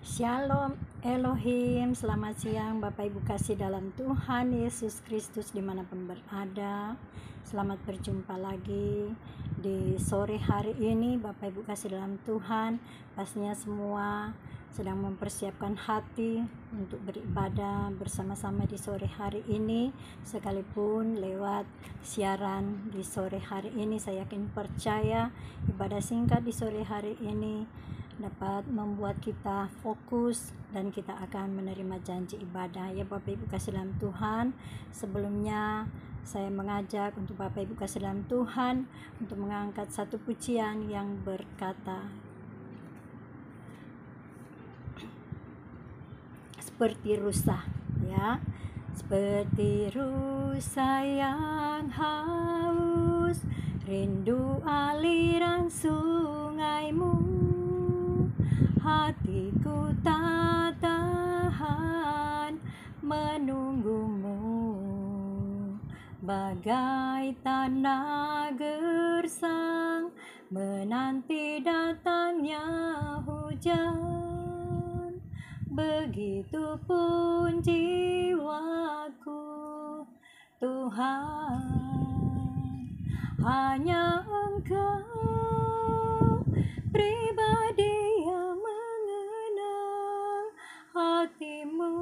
Shalom Elohim, selamat siang Bapak Ibu kasih dalam Tuhan Yesus Kristus dimanapun berada. Selamat berjumpa lagi di sore hari ini Bapak Ibu kasih dalam Tuhan. Pastinya semua sedang mempersiapkan hati untuk beribadah bersama-sama di sore hari ini. Sekalipun lewat siaran di sore hari ini, saya yakin percaya ibadah singkat di sore hari ini dapat membuat kita fokus dan kita akan menerima janji ibadah. Ya Bapak Ibu kasih dalam Tuhan, sebelumnya saya mengajak untuk Bapak Ibu kasih dalam Tuhan untuk mengangkat satu pujian yang berkata, seperti rusa, ya. Seperti rusa yang haus, rindu aliran sungaimu, hatiku tak tahan menunggumu, bagai tanah gersang menanti datangnya hujan. Begitupun jiwaku, Tuhan, hanya Engkau pribadi yang mengenal hatimu.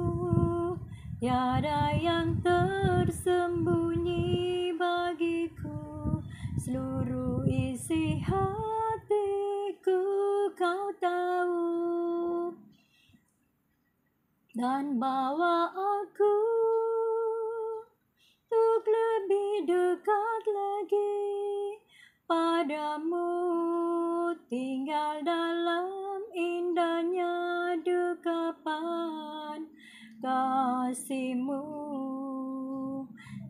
Tiada yang tersembunyi bagiku, seluruh isi hatiku Kau tahu. Dan bawa aku untuk lebih dekat lagi padamu, tinggal dalam indahnya dekapan kasih-Mu,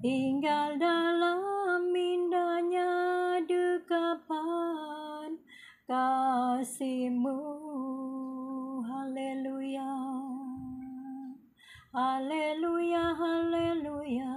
tinggal dalam indahnya dekapan kasih-Mu. Haleluya, haleluya, haleluya.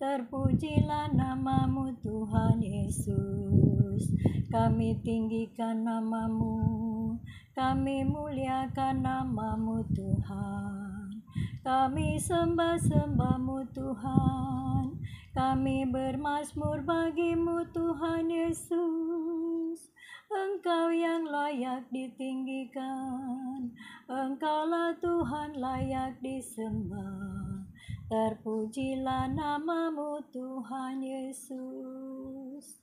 Terpujilah nama-Mu Tuhan Yesus. Kami tinggikan nama-Mu, kami muliakan nama-Mu Tuhan. Kami sembah-sembah-Mu Tuhan. Kami bermazmur bagi-Mu Tuhan Yesus. Engkau yang layak ditinggikan, Engkaulah Tuhan layak disembah. Terpujilah nama-Mu Tuhan Yesus.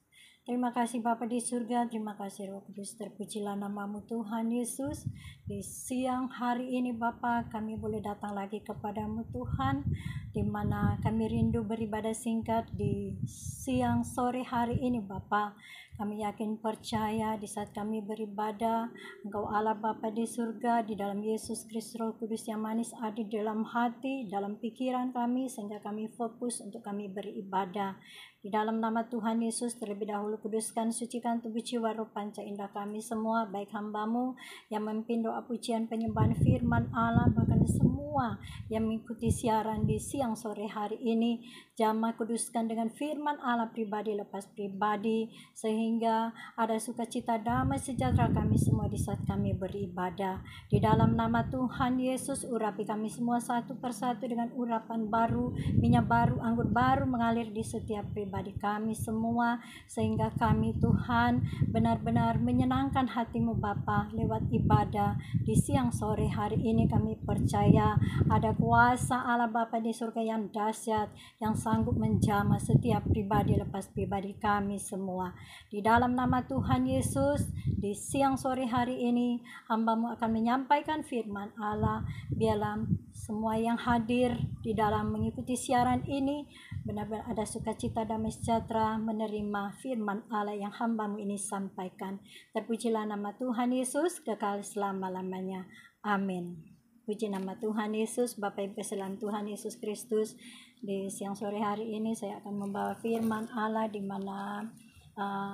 Terima kasih Bapa di surga, terima kasih Roh Kudus, terpujilah nama-Mu Tuhan Yesus. Di siang hari ini Bapa, kami boleh datang lagi kepada-Mu Tuhan, di mana kami rindu beribadah singkat di siang sore hari ini Bapa. Kami yakin percaya di saat kami beribadah, Engkau Allah Bapa di surga, di dalam Yesus Kristus Roh Kudus yang manis ada di dalam hati, dalam pikiran kami, sehingga kami fokus untuk kami beribadah. Di dalam nama Tuhan Yesus, terlebih dahulu kuduskan, sucikan tubuh jiwa roh panca indah kami semua, baik hamba-Mu yang memimpin doa pujian penyembahan firman Allah, bahkan semua yang mengikuti siaran di siang sore hari ini. Jamah kuduskan dengan firman Allah pribadi lepas pribadi, sehingga ada sukacita damai sejahtera kami semua di saat kami beribadah. Di dalam nama Tuhan Yesus, urapi kami semua satu persatu dengan urapan baru, minyak baru, anggur baru mengalir di setiap pribadi kami semua, sehingga kami Tuhan benar-benar menyenangkan hati-Mu Bapa lewat ibadah di siang sore hari ini. Kami percaya ada kuasa Allah Bapa di surga yang dahsyat, yang sanggup menjamah setiap pribadi lepas pribadi kami semua. Di dalam nama Tuhan Yesus, di siang sore hari ini hamba-Mu akan menyampaikan firman Allah. Biarlah semua yang hadir di dalam mengikuti siaran ini benar-benar ada sukacita damai sejahtera menerima firman Allah yang hamba-Mu ini sampaikan. Terpujilah nama Tuhan Yesus kekal selama-lamanya. Amin. Puji nama Tuhan Yesus. Bapak Ibu kesalahan Tuhan Yesus Kristus, di siang sore hari ini saya akan membawa firman Allah, di mana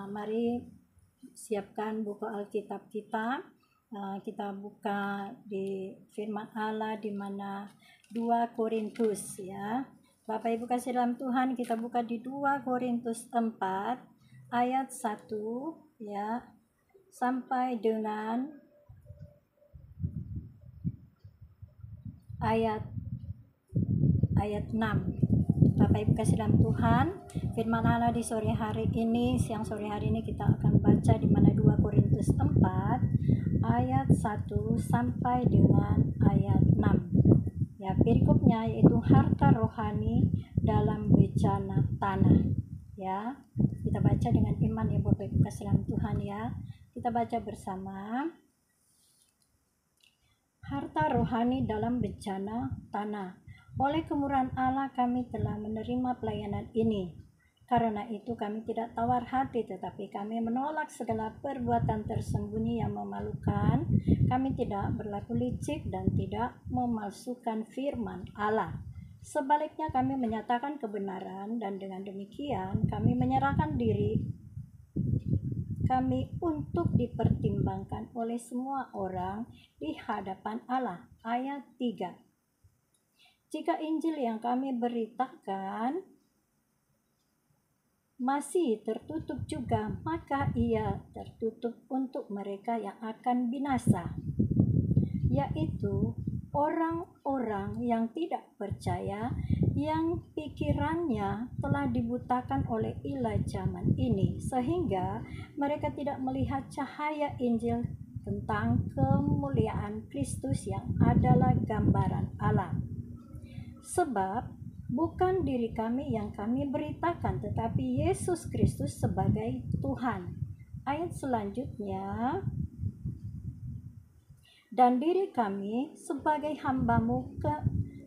mari siapkan buku Alkitab kita. Kita buka di firman Allah di mana 2 Korintus, ya. Bapak Ibu kasih dalam Tuhan, kita buka di 2 Korintus 4 ayat 1, ya, sampai dengan ayat 6. Bapak Ibu kasih dalam Tuhan, firman Allah di sore hari ini, siang sore hari ini kita akan baca di mana 2 Korintus 4 ayat 1 sampai dengan ayat 6. Ya, perikopnya yaitu harta rohani dalam bencana tanah. Ya, kita baca dengan iman ya Bapak Ibu kasih dalam Tuhan ya. Kita baca bersama. Harta rohani dalam bencana tanah. Oleh kemurahan Allah kami telah menerima pelayanan ini. Karena itu kami tidak tawar hati, tetapi kami menolak segala perbuatan tersembunyi yang memalukan. Kami tidak berlaku licik dan tidak memalsukan firman Allah. Sebaliknya kami menyatakan kebenaran, dan dengan demikian kami menyerahkan diri kami untuk dipertimbangkan oleh semua orang di hadapan Allah. Ayat 3. Jika Injil yang kami beritakan masih tertutup juga, maka ia tertutup untuk mereka yang akan binasa, yaitu orang-orang yang tidak percaya, yang pikirannya telah dibutakan oleh ilah zaman ini, sehingga mereka tidak melihat cahaya Injil tentang kemuliaan Kristus yang adalah gambaran Allah. Sebab bukan diri kami yang kami beritakan, tetapi Yesus Kristus sebagai Tuhan. Ayat selanjutnya, dan diri kami sebagai hambamu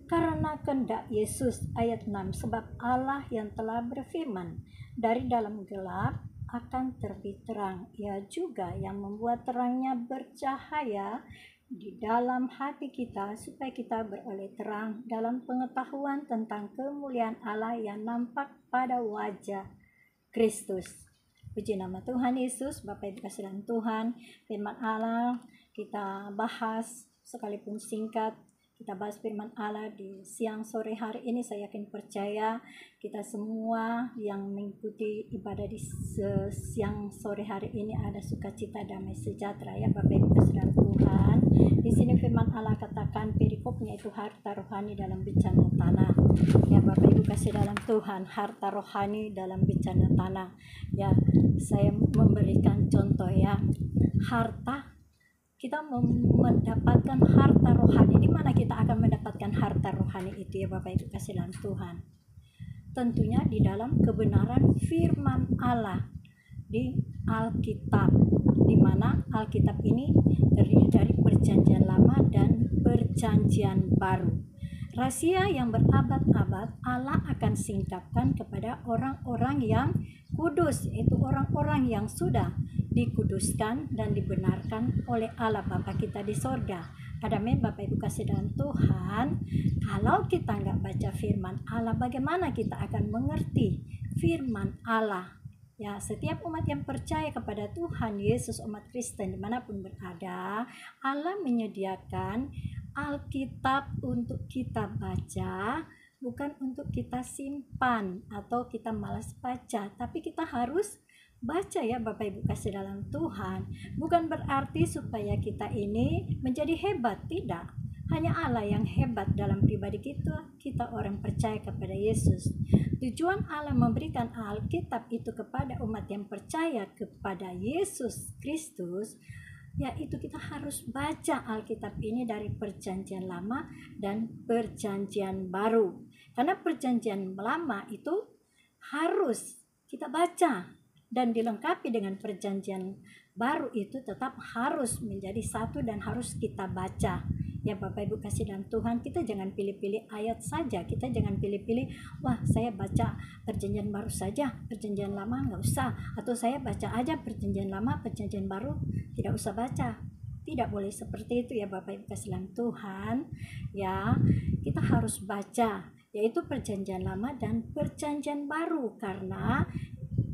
karena kehendak Yesus. Ayat 6, sebab Allah yang telah berfirman, dari dalam gelap akan terbit terang, ia juga yang membuat terangnya bercahaya di dalam hati kita, supaya kita beroleh terang dalam pengetahuan tentang kemuliaan Allah yang nampak pada wajah Kristus. Puji nama Tuhan Yesus. Bapak Ibu kasih dalam Tuhan, firman Allah kita bahas sekalipun singkat. Kita bahas firman Allah di siang sore hari ini. Saya yakin percaya kita semua yang mengikuti ibadah di siang sore hari ini ada sukacita, damai sejahtera ya Bapak Ibu kasih dalam Tuhan. Di sini firman Allah katakan perikopnya itu harta rohani dalam bencana tanah. Ya Bapak Ibu kasih dalam Tuhan, harta rohani dalam bencana tanah. Ya, saya memberikan contoh ya. Harta, kita mendapatkan harta rohani. Di mana kita akan mendapatkan harta rohani itu ya Bapak Ibu kasih dalam Tuhan? Tentunya di dalam kebenaran firman Allah di Alkitab, di mana Alkitab ini terdiri dari perjanjian lama dan perjanjian baru. Rahasia yang berabad-abad Allah akan singkapkan kepada orang-orang yang kudus, yaitu orang-orang yang sudah dikuduskan dan dibenarkan oleh Allah Bapa kita di sorga. Amin Bapak Ibu kasih dalam Tuhan. Kalau kita nggak baca firman Allah, bagaimana kita akan mengerti firman Allah? Ya, setiap umat yang percaya kepada Tuhan Yesus, umat Kristen dimanapun berada, Allah menyediakan Alkitab untuk kita baca, bukan untuk kita simpan atau kita malas baca, tapi kita harus baca ya Bapak Ibu kasih dalam Tuhan. Bukan berarti supaya kita ini menjadi hebat, tidak. Hanya Allah yang hebat dalam pribadi kita orang percaya kepada Yesus. Tujuan Allah memberikan Alkitab itu kepada umat yang percaya kepada Yesus Kristus, yaitu kita harus baca Alkitab ini dari perjanjian lama dan perjanjian baru. Karena perjanjian lama itu harus kita baca, dan dilengkapi dengan perjanjian baru itu tetap harus menjadi satu dan harus kita baca. Ya Bapak Ibu kasih dalam Tuhan, kita jangan pilih-pilih ayat saja. Kita jangan pilih-pilih, wah saya baca perjanjian baru saja, perjanjian lama nggak usah. Atau saya baca aja perjanjian lama, perjanjian baru tidak usah baca. Tidak boleh seperti itu ya Bapak Ibu kasih dalam Tuhan. Ya, kita harus baca, yaitu perjanjian lama dan perjanjian baru. Karena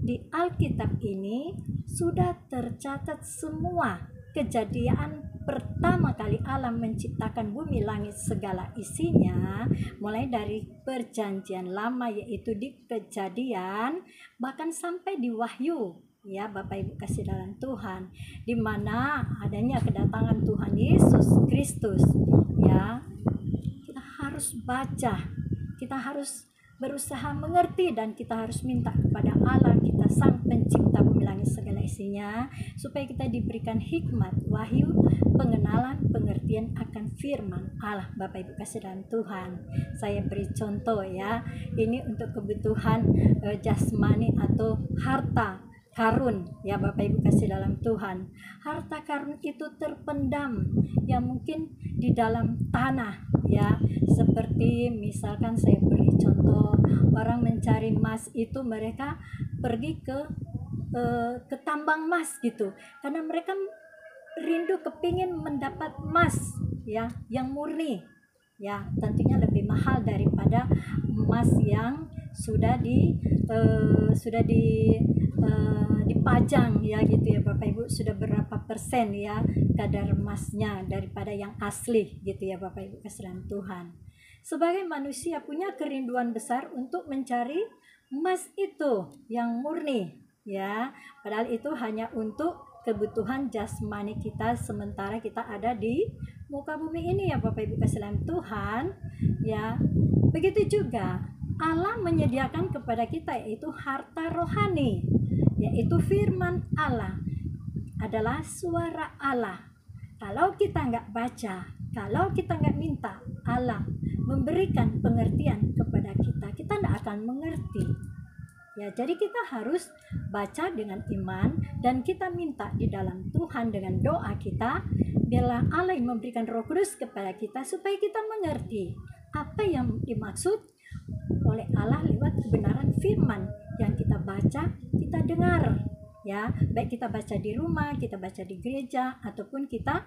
di Alkitab ini sudah tercatat semua kejadian pertama kali Allah menciptakan bumi langit segala isinya, mulai dari perjanjian lama yaitu di Kejadian, bahkan sampai di Wahyu ya Bapak Ibu kasih dalam Tuhan, di mana adanya kedatangan Tuhan Yesus Kristus ya. Kita harus baca, kita harus berusaha mengerti, dan kita harus minta kepada Allah kita Sang Pencipta bumi langit segala isinya, supaya kita diberikan hikmat, wahyu, pengenalan, pengertian akan firman Allah. Bapak Ibu kasih dalam Tuhan, saya beri contoh ya, ini untuk kebutuhan jasmani atau harta karun ya Bapak Ibu kasih dalam Tuhan. Harta karun itu terpendam ya, mungkin di dalam tanah ya, seperti misalkan saya beri contoh, orang mencari emas itu mereka pergi ke tambang emas gitu, karena mereka rindu kepingin mendapat emas ya yang murni ya, tentunya lebih mahal daripada emas yang sudah dipajang ya gitu ya Bapak Ibu, sudah berapa persen ya kadar emasnya daripada yang asli gitu ya Bapak Ibu kasihan Tuhan. Sebagai manusia punya kerinduan besar untuk mencari emas itu yang murni ya, padahal itu hanya untuk kebutuhan jasmani kita sementara kita ada di muka bumi ini ya Bapak Ibu kasihan Tuhan ya. Begitu juga Allah menyediakan kepada kita yaitu harta rohani, yaitu firman Allah, adalah suara Allah. Kalau kita nggak baca, kalau kita nggak minta Allah memberikan pengertian kepada kita, kita nggak akan mengerti ya. Jadi kita harus baca dengan iman, dan kita minta di dalam Tuhan dengan doa kita, biarlah Allah yang memberikan Roh Kudus kepada kita supaya kita mengerti apa yang dimaksud oleh Allah lewat kebenaran firman yang kita baca, kita dengar ya, baik kita baca di rumah, kita baca di gereja, ataupun kita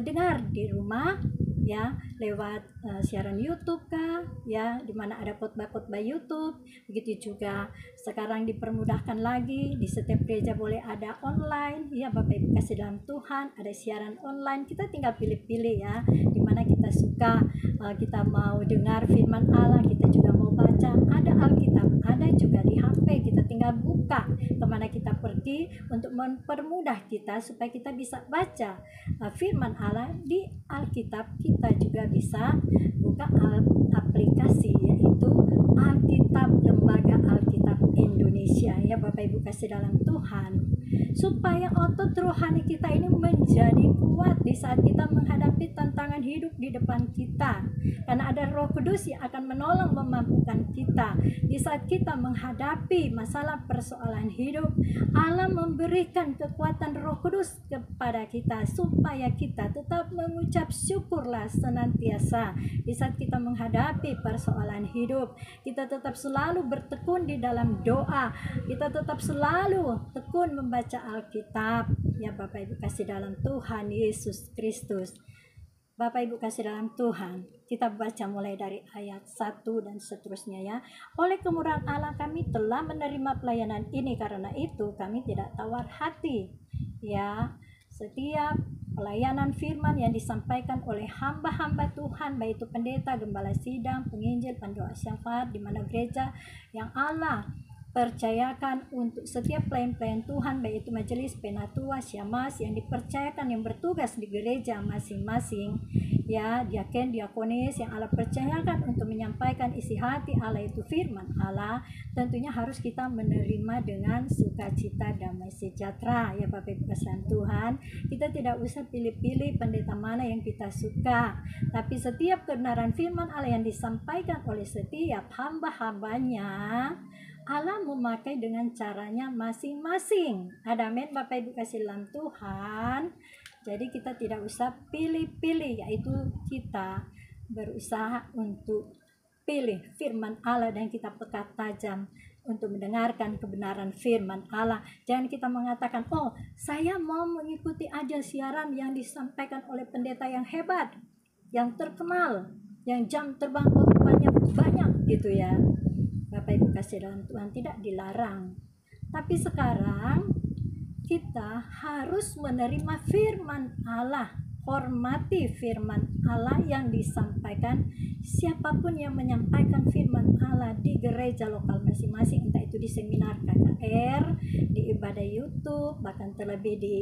dengar di rumah ya lewat siaran YouTube kah ya, dimana ada khotbah-khotbah YouTube. Begitu juga sekarang dipermudahkan lagi, di setiap gereja boleh ada online ya Bapak Ibu kasih dalam Tuhan, ada siaran online, kita tinggal pilih-pilih ya dimana kita suka, kita mau dengar firman Allah, kita juga mau baca, ada Alkitab, ada juga di HP, kita tinggal buka kemana kita pergi untuk mempermudah kita supaya kita bisa baca firman Allah di Alkitab. Kita juga bisa buka aplikasi yaitu Alkitab, Lembaga Alkitab Indonesia ya Bapak Ibu kasih dalam Tuhan, supaya otot rohani kita ini menjadi kuat di saat kita menghadapi tantangan hidup di depan kita, karena ada Roh Kudus yang akan menolong memampukan kita di saat kita menghadapi masalah persoalan hidup. Allah memberikan kekuatan Roh Kudus kepada kita supaya kita tetap mengucap syukurlah senantiasa di saat kita menghadapi persoalan hidup. Kita tetap selalu bertekun di dalam doa, kita tetap selalu tekun membaca Alkitab ya Bapak Ibu kasih dalam Tuhan Yesus Kristus. Bapak Ibu kasih dalam Tuhan, kita baca mulai dari ayat 1 dan seterusnya ya. Oleh kemurahan Allah kami telah menerima pelayanan ini, karena itu kami tidak tawar hati ya. Setiap pelayanan firman yang disampaikan oleh hamba-hamba Tuhan, baik itu pendeta, gembala sidang, penginjil, pendoa syafaat, di mana gereja yang Allah percayakan untuk setiap pelayan-pelayan Tuhan, baik itu majelis, penatua, syamas yang dipercayakan, yang bertugas di gereja masing-masing ya, diaken, diakonis yang Allah percayakan untuk menyampaikan isi hati Allah itu firman Allah, tentunya harus kita menerima dengan sukacita, damai sejahtera ya Bapak Ibu kasihan Tuhan. Kita tidak usah pilih-pilih pendeta mana yang kita suka, tapi setiap kebenaran firman Allah yang disampaikan oleh setiap hamba-hambanya, Allah memakai dengan caranya masing-masing. Ada amin Bapak Ibu kasih dalam Tuhan. Jadi kita tidak usah pilih-pilih, yaitu kita berusaha untuk pilih firman Allah dan kita peka tajam untuk mendengarkan kebenaran firman Allah. Jangan kita mengatakan, oh saya mau mengikuti aja siaran yang disampaikan oleh pendeta yang hebat, yang terkenal, yang jam terbang banyak gitu ya. Bapak Ibu kasih dalam Tuhan, tidak dilarang. Tapi sekarang kita harus menerima firman Allah hormati firman Allah yang disampaikan siapapun yang menyampaikan firman Allah di gereja lokal masing-masing, entah itu di seminar KKR, di ibadah YouTube, bahkan terlebih di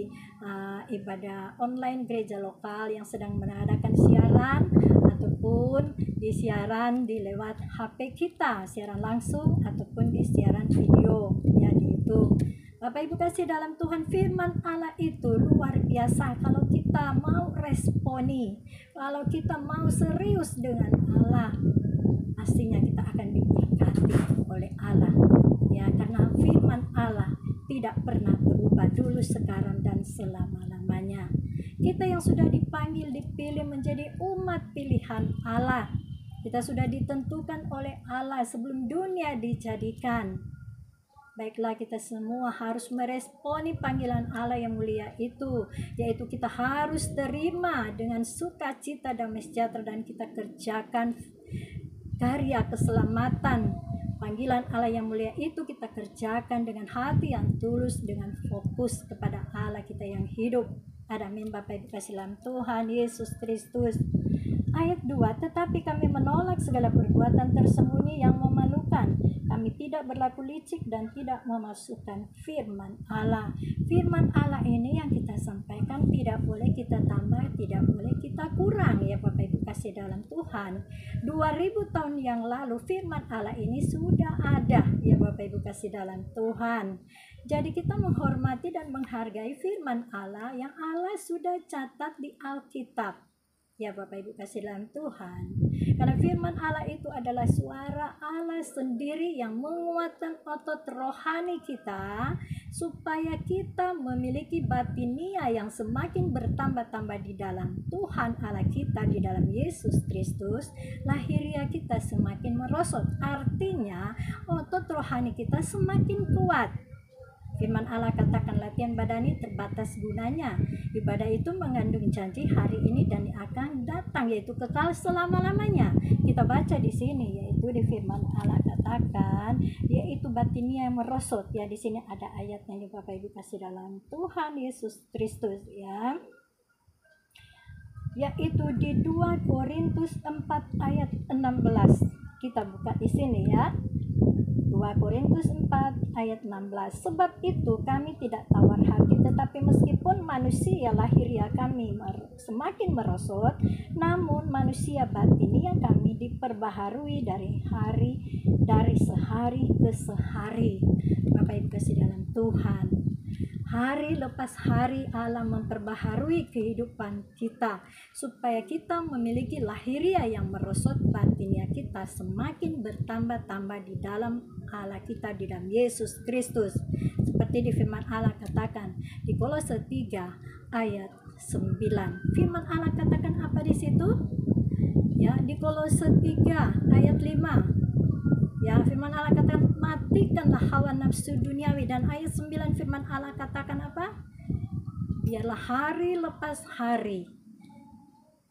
ibadah online gereja lokal yang sedang mengadakan siaran, ataupun di siaran di lewat HP kita, siaran langsung ataupun di siaran video ya di YouTube. Bapak Ibu kasih dalam Tuhan, firman Allah itu luar biasa. Kalau kita mau responi, kalau kita mau serius dengan Allah, pastinya kita akan diberkati oleh Allah ya, karena firman Allah tidak pernah berubah dulu, sekarang, dan selama-lamanya. Kita yang sudah dipanggil, dipilih menjadi umat pilihan Allah, kita sudah ditentukan oleh Allah sebelum dunia dijadikan. Baiklah, kita semua harus meresponi panggilan Allah yang mulia itu, yaitu kita harus terima dengan sukacita, damai sejahtera, dan kita kerjakan karya keselamatan. Panggilan Allah yang mulia itu kita kerjakan dengan hati yang tulus, dengan fokus kepada Allah kita yang hidup. Amin. Bapak Ibu kasih dalam Tuhan Yesus Kristus. Ayat 2, tetapi kami menolak segala perbuatan tersembunyi yang memalukan. Kami tidak berlaku licik dan tidak memasukkan firman Allah. Firman Allah ini yang kita sampaikan tidak boleh kita tambah, tidak boleh kita kurang ya Bapak Ibu kasih dalam Tuhan. 2000 tahun yang lalu firman Allah ini sudah ada ya Bapak Ibu kasih dalam Tuhan. Jadi kita menghormati dan menghargai firman Allah yang Allah sudah catat di Alkitab. Ya Bapak Ibu kasih dalam Tuhan, karena firman Allah itu adalah suara Allah sendiri yang menguatkan otot rohani kita, supaya kita memiliki batinia yang semakin bertambah-tambah di dalam Tuhan Allah kita, di dalam Yesus Kristus. Lahiriah kita semakin merosot, artinya otot rohani kita semakin kuat. Firman Allah katakan latihan badani terbatas gunanya. Ibadah itu mengandung janji hari ini dan akan datang, yaitu kekal selama-lamanya. Kita baca di sini, yaitu di firman Allah katakan, yaitu batinia yang merosot. Ya, di sini ada ayatnya nih Bapak Ibu kasih dalam Tuhan Yesus Kristus ya. Yaitu di 2 Korintus 4 ayat 16. Kita buka di sini ya. 2 Korintus 4 ayat 16. Sebab itu kami tidak tawar hati, tetapi meskipun manusia lahiriah kami semakin merosot, namun manusia batinia kami diperbaharui dari sehari ke sehari. Bapak Ibu kasih dalam Tuhan, hari lepas hari Allah memperbaharui kehidupan kita, supaya kita memiliki lahiriah yang merosot, batinia kita semakin bertambah-tambah di dalam Allah kita, di dalam Yesus Kristus. Seperti di firman Allah katakan di Kolose 3 ayat 9. Firman Allah katakan apa di situ? Ya, di Kolose 3 ayat 5. Ya, firman Allah katakan matikanlah hawa nafsu duniawi, dan ayat 9 firman Allah katakan apa? Biarlah hari lepas hari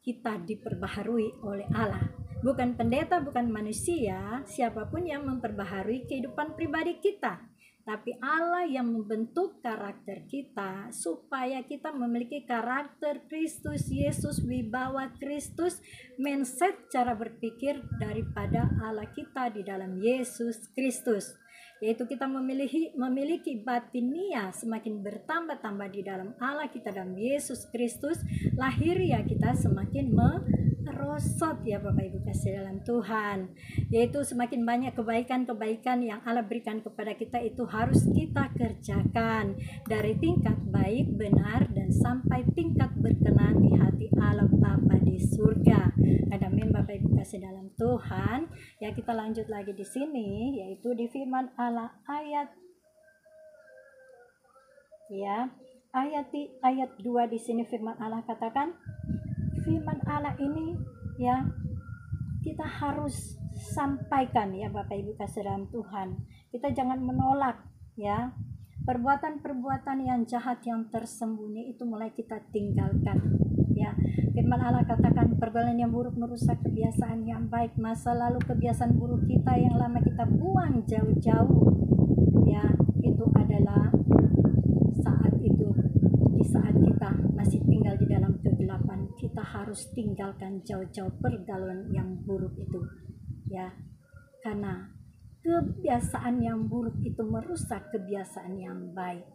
kita diperbaharui oleh Allah. Bukan pendeta, bukan manusia, siapapun yang memperbaharui kehidupan pribadi kita, tapi Allah yang membentuk karakter kita supaya kita memiliki karakter Kristus Yesus, wibawa Kristus, mindset cara berpikir daripada Allah kita di dalam Yesus Kristus. Yaitu kita memiliki batinia semakin bertambah-tambah di dalam Allah kita, dalam Yesus Kristus. Lahiriah kita semakin merosot ya Bapak Ibu kasih dalam Tuhan. Yaitu semakin banyak kebaikan-kebaikan yang Allah berikan kepada kita, itu harus kita kerjakan dari tingkat baik, benar, dan sampai tingkat berkenan di hati Allah Bapa di surga. Amin Bapak Ibu kasih dalam Tuhan. Ya, kita lanjut lagi di sini, yaitu di firman Allah ayat 2 di sini firman Allah katakan, firman Allah ini ya kita harus sampaikan ya Bapak Ibu kasih dalam Tuhan. Kita jangan menolak ya. Perbuatan-perbuatan yang jahat yang tersembunyi itu mulai kita tinggalkan ya. Firman Allah katakan pergaulan yang buruk merusak kebiasaan yang baik. Masa lalu kebiasaan buruk kita yang lama kita buang jauh-jauh ya. Itu adalah di saat kita masih tinggal di dalam kegelapan kita harus tinggalkan jauh-jauh pergaulan yang buruk itu, ya. Karena kebiasaan yang buruk itu merusak kebiasaan yang baik.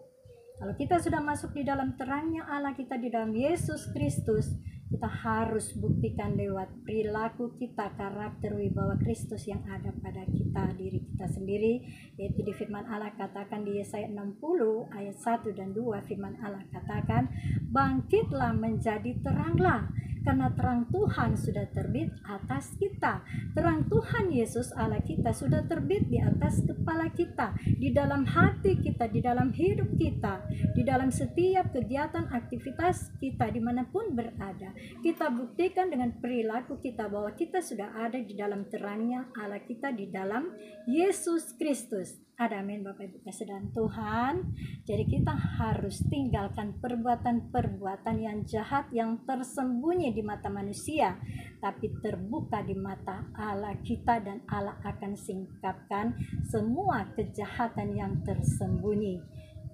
Kalau kita sudah masuk di dalam terangnya Allah kita di dalam Yesus Kristus, kita harus buktikan lewat perilaku kita, karakter wibawa Kristus yang ada pada kita, diri kita sendiri. Yaitu di firman Allah katakan di Yesaya 60 ayat 1 dan 2, firman Allah katakan, bangkitlah menjadi teranglah, karena terang Tuhan sudah terbit atas kita. Terang Tuhan Yesus Allah kita sudah terbit di atas kepala kita, di dalam hati kita, di dalam hidup kita, di dalam setiap kegiatan aktivitas kita dimanapun berada. Kita buktikan dengan perilaku kita bahwa kita sudah ada di dalam terangnya Allah kita di dalam Yesus Kristus. Ada, amin Bapak Ibu kasih dalam Tuhan. Jadi kita harus tinggalkan perbuatan-perbuatan yang jahat yang tersembunyi di mata manusia, tapi terbuka di mata Allah kita, dan Allah akan singkapkan semua kejahatan yang tersembunyi.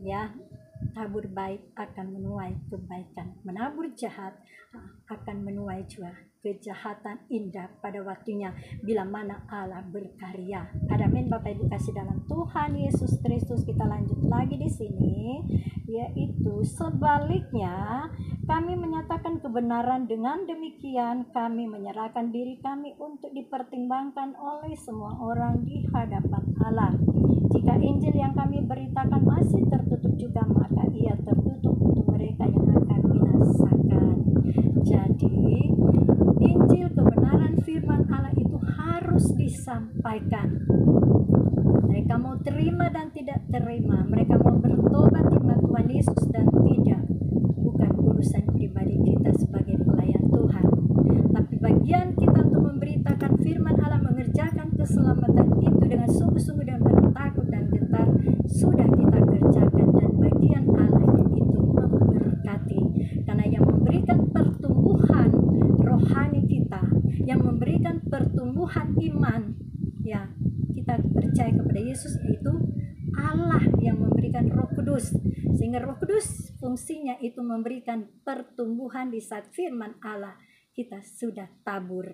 Ya, tabur baik akan menuai kebaikan, menabur jahat akan menuai juga kejahatan indah pada waktunya bila mana Allah berkarya. Amin Bapak Ibu kasih dalam Tuhan Yesus Kristus. Kita lanjut lagi di sini, yaitu sebaliknya kami menyatakan kebenaran, dengan demikian kami menyerahkan diri kami untuk dipertimbangkan oleh semua orang di hadapan Allah. Jika Injil yang kami beritakan masih tertutup juga, maka ia tertutup untuk mereka yang akan binasakan. Jadi Injil kebenaran firman Allah itu harus disampaikan. Mereka mau terima dan tidak terima, mereka mau bertobat di Tuhan Yesus dan tidak, bukan urusan pribadi kita sebagai pelayan Tuhan. Tapi bagian kita untuk memberitakan firman Allah, mengerjakan keselamatan itu dengan sungguh-sungguh dan penuh takut dan gentar sudah kita kerjakan, dan bagian Allah itu memberkati. Karena yang memberikan pertumbuhan rohani kita, yang memberikan pertumbuhan iman, ya, kita percaya kepada Yesus, itu Allah yang memberikan Roh Kudus. Sehingga Roh Kudus fungsinya itu memberikan pertumbuhan di saat firman Allah kita sudah tabur.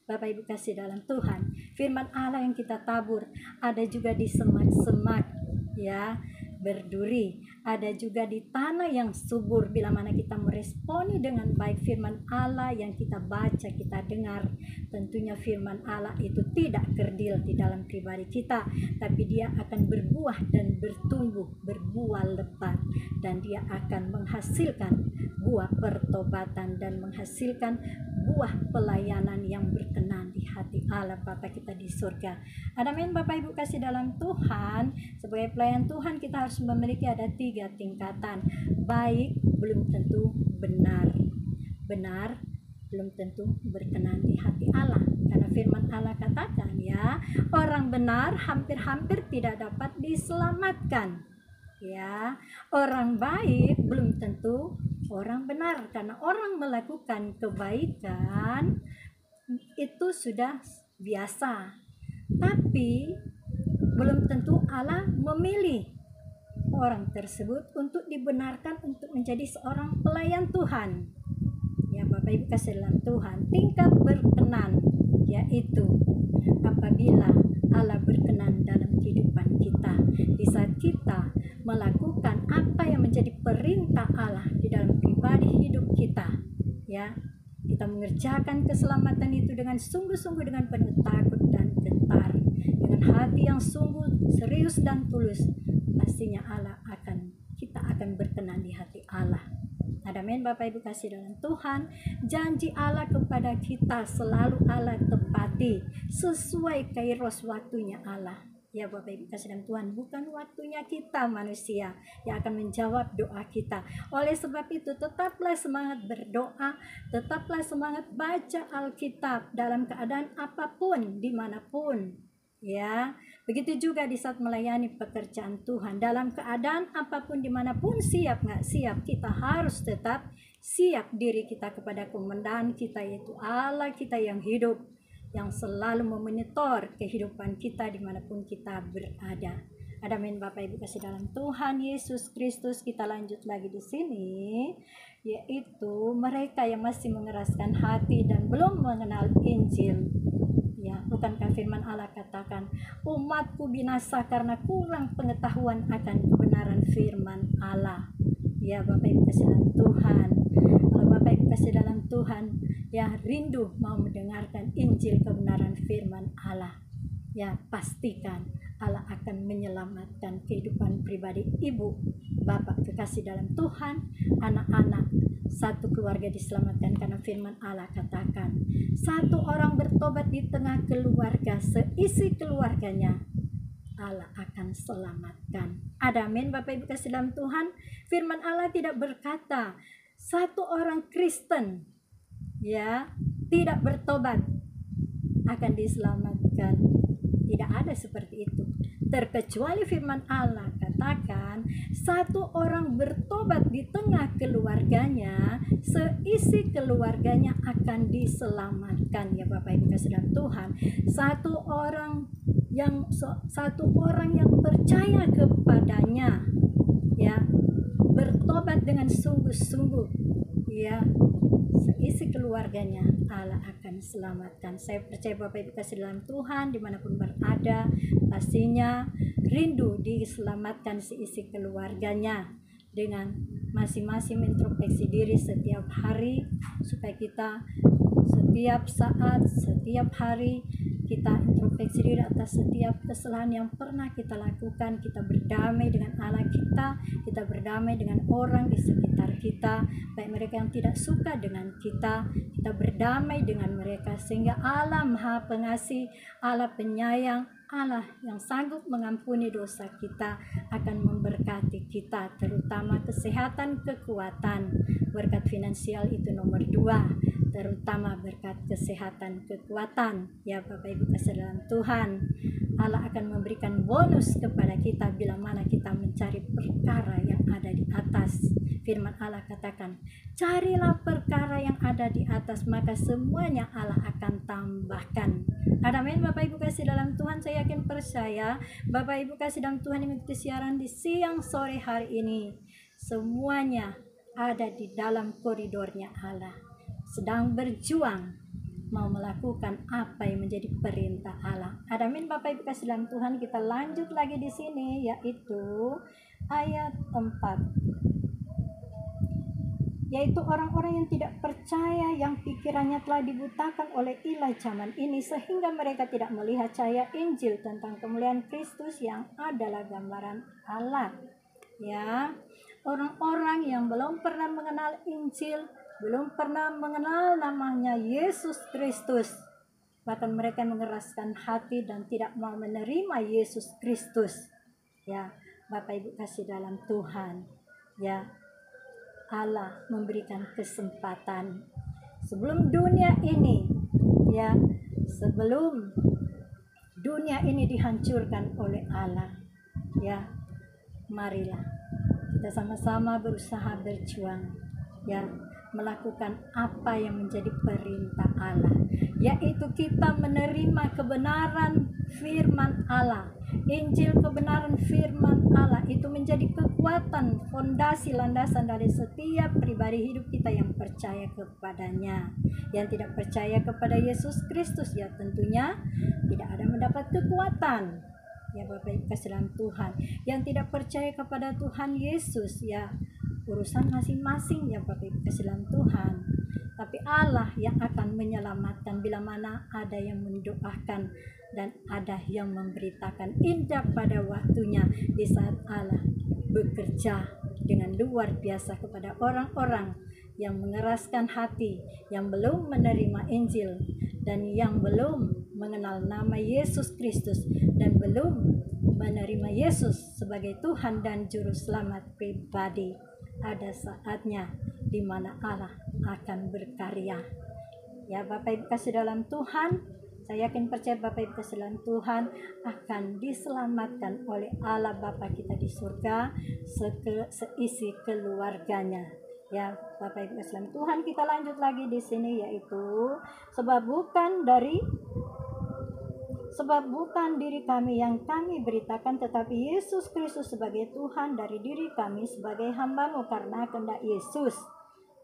Bapak Ibu kasih dalam Tuhan, firman Allah yang kita tabur ada juga di semak-semak, ya, berduri, ada juga di tanah yang subur. Bila mana kita meresponi dengan baik firman Allah yang kita baca, kita dengar, tentunya firman Allah itu tidak kerdil di dalam pribadi kita, tapi dia akan berbuah dan bertumbuh, berbuah lebat, dan dia akan menghasilkan buah pertobatan dan menghasilkan buah pelayanan yang berkenan di hati Allah Bapa kita di surga. Amin Bapak Ibu kasih dalam Tuhan. Sebagai pelayan Tuhan kita harus memiliki ada 3 tingkatan. Baik belum tentu benar, benar belum tentu berkenan di hati Allah. Karena firman Allah katakan, ya, orang benar hampir-hampir tidak dapat diselamatkan. Ya, orang baik belum tentu orang benar, karena orang melakukan kebaikan itu sudah biasa, tapi belum tentu Allah memilih orang tersebut untuk dibenarkan untuk menjadi seorang pelayan Tuhan. Ya Bapak Ibu kasih dalam Tuhan, tingkat berkenan yaitu apabila Allah berkenan dalam kehidupan kita, di saat kita melakukan apa yang menjadi perintah Allah di dalam pribadi hidup kita, ya, kita mengerjakan keselamatan itu dengan sungguh-sungguh, dengan penuh takut dan gentar, dengan hati yang sungguh serius dan tulus, pastinya kita akan berkenan di hati Allah. Amin Bapak Ibu kasih dalam Tuhan. Janji Allah kepada kita selalu Allah tepati sesuai kairos waktunya Allah. Ya Bapak Ibu kasih dalam Tuhan, bukan waktunya kita manusia yang akan menjawab doa kita. Oleh sebab itu tetaplah semangat berdoa, tetaplah semangat baca Alkitab dalam keadaan apapun, dimanapun. Ya, begitu juga di saat melayani pekerjaan Tuhan, dalam keadaan apapun, dimanapun, siap nggak siap, kita harus tetap siap diri kita kepada komandan kita, yaitu Allah kita yang hidup, yang selalu memonitor kehidupan kita dimanapun kita berada. Amin Bapak Ibu kasih dalam Tuhan Yesus Kristus. Kita lanjut lagi di sini. yaitu mereka yang masih mengeraskan hati dan belum mengenal Injil. Ya, bukankah firman Allah katakan, umatku binasa karena kurang pengetahuan akan kebenaran firman Allah. Ya, Bapak Ibu kasih dalam Tuhan, kalau Bapak Ibu kasih dalam Tuhan, ya rindu mau mendengarkan Injil kebenaran firman Allah, ya pastikan Allah akan menyelamatkan kehidupan pribadi ibu, bapak kekasih dalam Tuhan, anak-anak, satu keluarga diselamatkan karena firman Allah katakan, satu orang bertobat di tengah keluarga, seisi keluarganya Allah akan selamatkan. Ada amin Bapak Ibu kasih dalam Tuhan. Firman Allah tidak berkata satu orang Kristen ya tidak bertobat akan diselamatkan. Tidak ada seperti itu. Terkecuali firman Allah katakan satu orang bertobat di tengah keluarganya, seisi keluarganya akan diselamatkan. Ya Bapak Ibu kasih dalam Tuhan, satu orang yang percaya kepadanya, ya bertobat dengan sungguh-sungguh, ya seisi keluarganya Allah akan selamatkan. Saya percaya Bapak Ibu kasih dalam Tuhan dimanapun berada, pastinya rindu diselamatkan seisi keluarganya, dengan masing-masing introspeksi diri setiap hari, supaya kita setiap saat, setiap hari kita introspeksi diri atas setiap kesalahan yang pernah kita lakukan. Kita berdamai dengan Allah kita berdamai dengan orang di sekitar kita, baik mereka yang tidak suka dengan kita berdamai dengan mereka, sehingga Allah Maha Pengasih, Allah Penyayang, Allah yang sanggup mengampuni dosa kita akan memberkati kita, terutama kesehatan, kekuatan. Berkat finansial itu nomor 2, terutama berkat kesehatan, kekuatan. Ya Bapak Ibu kasih dalam Tuhan, Allah akan memberikan bonus kepada kita bila mana kita mencari perkara yang ada di atas. Firman Allah katakan, carilah perkara yang ada di atas, maka semuanya Allah akan tambahkan. Amin Bapak Ibu kasih dalam Tuhan. Saya yakin percaya Bapak Ibu kasih dalam Tuhan yang mengikuti siaran di siang sore hari ini, semuanya ada di dalam koridornya Allah, sedang berjuang mau melakukan apa yang menjadi perintah Allah. Amin Bapak Ibu kasih dalam Tuhan. Kita lanjut lagi di sini, yaitu ayat 4, yaitu orang-orang yang tidak percaya, yang pikirannya telah dibutakan oleh ilah zaman ini, sehingga mereka tidak melihat cahaya Injil tentang kemuliaan Kristus yang adalah gambaran Allah. Ya, orang-orang yang belum pernah mengenal Injil, belum pernah mengenal namanya Yesus Kristus, bahkan mereka mengeraskan hati dan tidak mau menerima Yesus Kristus. Ya, Bapak Ibu kasih dalam Tuhan, ya Allah memberikan kesempatan sebelum dunia ini, ya sebelum dunia ini dihancurkan oleh Allah, ya marilah kita sama-sama berusaha berjuang, ya melakukan apa yang menjadi perintah Allah, yaitu kita menerima kebenaran firman Allah. Injil kebenaran firman Allah itu menjadi kekuatan, fondasi, landasan dari setiap pribadi hidup kita yang percaya kepadanya. Yang tidak percaya kepada Yesus Kristus, ya tentunya tidak ada mendapat kekuatan. Ya Bapak Ibu kasih dalam Tuhan, yang tidak percaya kepada Tuhan Yesus, ya urusan masing-masing ya Bapak Ibu kasih dalam Tuhan. Tapi Allah yang akan menyelamatkan bila mana ada yang mendoakan dan ada yang memberitakan. Indah pada waktunya di saat Allah bekerja dengan luar biasa kepada orang-orang yang mengeraskan hati, yang belum menerima Injil, dan yang belum mengenal nama Yesus Kristus, dan belum menerima Yesus sebagai Tuhan dan Juru Selamat pribadi. Ada saatnya di mana Allah akan berkarya. Ya Bapak Ibu kasih dalam Tuhan, saya yakin percaya Bapak Ibu kasih dalam Tuhan akan diselamatkan oleh Allah Bapa kita di surga, seisi keluarganya. Ya Bapak Ibu kasih dalam Tuhan, kita lanjut lagi di sini, yaitu sebab bukan diri kami yang kami beritakan, tetapi Yesus Kristus sebagai Tuhan, dari diri kami sebagai hamba-Mu karena kehendak Yesus.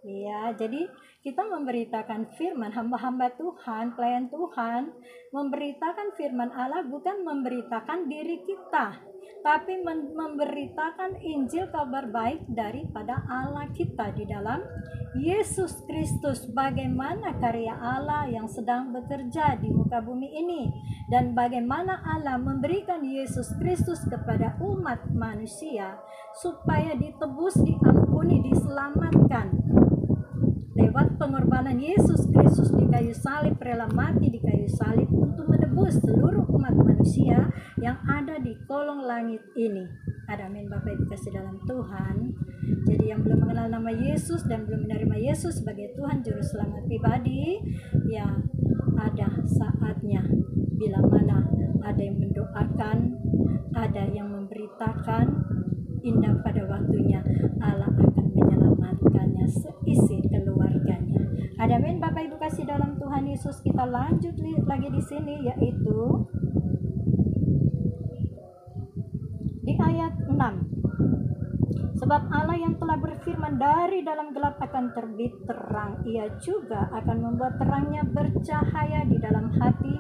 Ya, jadi kita memberitakan firman, hamba-hamba Tuhan, pelayan Tuhan, memberitakan firman Allah bukan memberitakan diri kita, tapi memberitakan Injil kabar baik daripada Allah kita di dalam Yesus Kristus. Bagaimana karya Allah yang sedang bekerja di muka bumi ini, dan bagaimana Allah memberikan Yesus Kristus kepada umat manusia supaya ditebus, diampuni, diselamatkan lewat pengorbanan Yesus Kristus di kayu salib, rela mati di kayu salib untuk menebus seluruh umat manusia yang ada di kolong langit ini. Amin Bapak Ibu kasih dalam Tuhan. Jadi yang belum mengenal nama Yesus dan belum menerima Yesus sebagai Tuhan Juru Selamat pribadi, ya ada saatnya bila mana ada yang mendoakan, ada yang memberitakan, indah pada waktunya Allah akan menyelamatkannya seisi keluarganya. Amin Bapak Ibu kasih dalam Tuhan Yesus. Kita lanjut lagi di sini, yaitu di ayat 6. Sebab Allah yang telah berfirman, dari dalam gelap akan terbit terang, Ia juga akan membuat terangnya bercahaya di dalam hati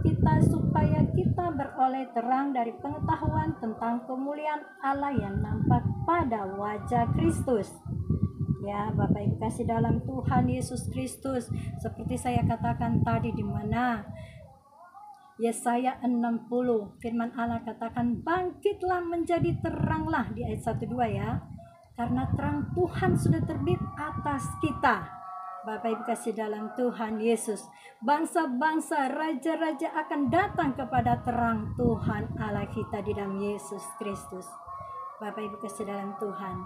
kita, supaya kita beroleh terang dari pengetahuan tentang kemuliaan Allah yang nampak pada wajah Kristus. Ya, Bapak Ibu kasih dalam Tuhan Yesus Kristus, seperti saya katakan tadi, di mana Yesaya 60 firman Allah katakan, bangkitlah menjadi teranglah, di ayat 1-2 ya, karena terang Tuhan sudah terbit atas kita. Bapak Ibu kasih dalam Tuhan Yesus, bangsa-bangsa, raja-raja akan datang kepada terang Tuhan Allah kita di dalam Yesus Kristus. Bapak Ibu kasih dalam Tuhan,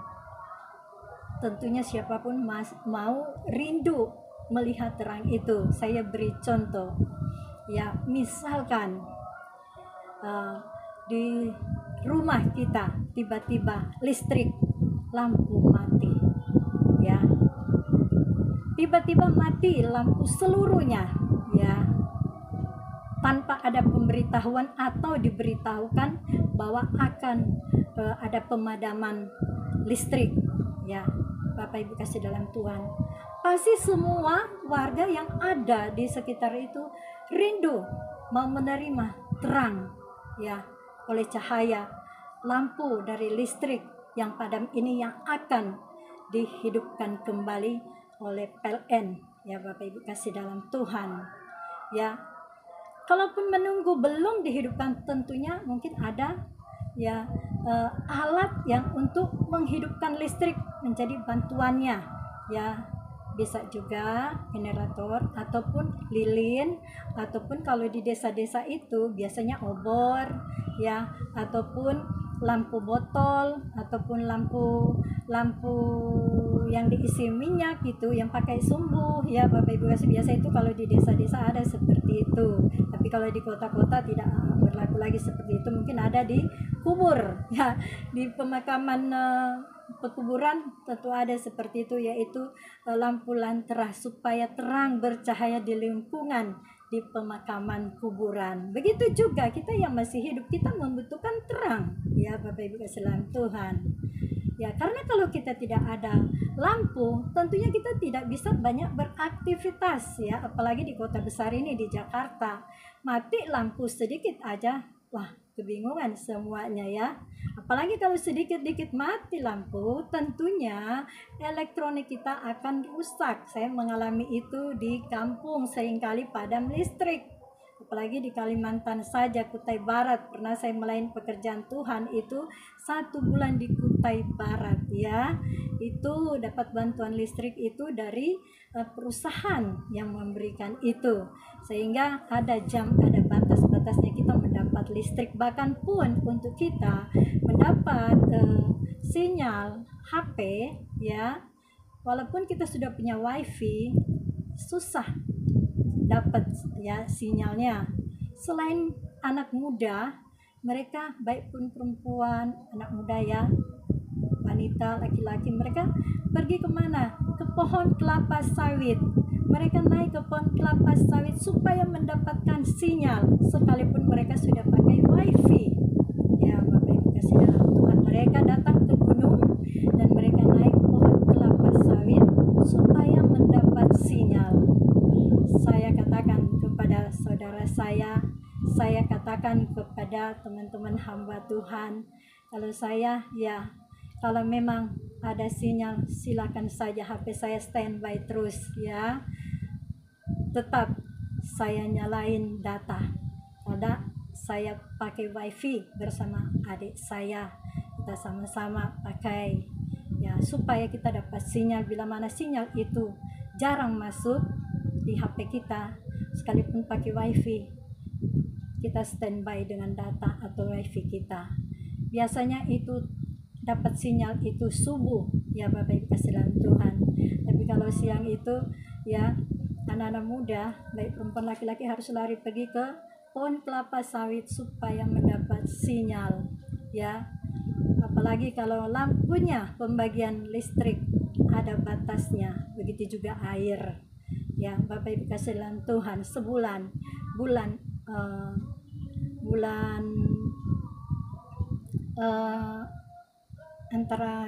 tentunya siapapun mau rindu melihat terang itu. Saya beri contoh. Ya, misalkan di rumah kita tiba-tiba listrik, lampu mati, ya, tiba-tiba mati lampu seluruhnya, ya, tanpa ada pemberitahuan atau diberitahukan bahwa akan ada pemadaman listrik, ya, Bapak Ibu kasih dalam Tuhan, pasti semua warga yang ada di sekitar itu rindu mau menerima terang, ya, oleh cahaya lampu dari listrik yang padam ini yang akan dihidupkan kembali oleh PLN, ya Bapak Ibu kasih dalam Tuhan. Ya, kalaupun menunggu belum dihidupkan, tentunya mungkin ada ya alat yang untuk menghidupkan listrik menjadi bantuannya, ya. Bisa juga generator ataupun lilin, ataupun kalau di desa-desa itu biasanya obor, ya, ataupun lampu botol, ataupun lampu yang diisi minyak gitu, yang pakai sumbu, ya Bapak Ibu kasih. Biasa itu kalau di desa-desa ada seperti itu, tapi kalau di kota-kota tidak berlaku lagi seperti itu. Mungkin ada di kubur, ya, di pemakaman pekuburan tentu ada seperti itu, yaitu lampu lantera supaya terang bercahaya di lingkungan di pemakaman kuburan. Begitu juga kita yang masih hidup, kita membutuhkan terang, ya Bapak Ibu kasih dalam Tuhan. Ya, karena kalau kita tidak ada lampu, tentunya kita tidak bisa banyak beraktivitas, ya, apalagi di kota besar ini, di Jakarta. Mati lampu sedikit aja, wah, kebingungan semuanya, ya. Apalagi kalau sedikit-dikit mati lampu, tentunya elektronik kita akan rusak. Saya mengalami itu di kampung, seringkali padam listrik. Apalagi di Kalimantan saja, Kutai Barat, pernah saya melayani pekerjaan Tuhan itu 1 bulan di Kutai Barat, ya. Itu dapat bantuan listrik itu dari perusahaan yang memberikan itu, sehingga ada jam, ada batas-batasnya kita mendapat listrik. Bahkan pun untuk kita mendapat sinyal HP, ya, walaupun kita sudah punya wifi, susah dapat, ya, sinyalnya. Selain anak muda, mereka baik pun perempuan, anak muda, ya, wanita, laki-laki, mereka pergi kemana? Ke pohon kelapa sawit. Mereka naik ke pohon kelapa sawit supaya mendapatkan sinyal, sekalipun mereka sudah pakai wifi, ya Bapak Ibu kasih dalam Tuhan. Mereka datang ke gunung dan mereka naik pohon kelapa sawit saya katakan kepada teman-teman hamba Tuhan, kalau saya kalau memang ada sinyal silakan saja HP saya standby terus ya. Tetap saya nyalain data. Ada saya pakai wifi bersama adik saya. Kita sama-sama pakai ya supaya kita dapat sinyal. Bila mana sinyal itu jarang masuk di HP kita, sekalipun pakai wifi, kita standby dengan data atau wifi kita. Biasanya itu dapat sinyal itu subuh ya Bapak Ibu kasih dalam Tuhan. Tapi kalau siang itu ya anak-anak muda baik perempuan laki-laki harus lari pergi ke pohon kelapa sawit supaya mendapat sinyal ya. Apalagi kalau lampunya pembagian listrik ada batasnya, begitu juga air ya Bapak Ibu kasih dalam Tuhan. Sebulan bulan antara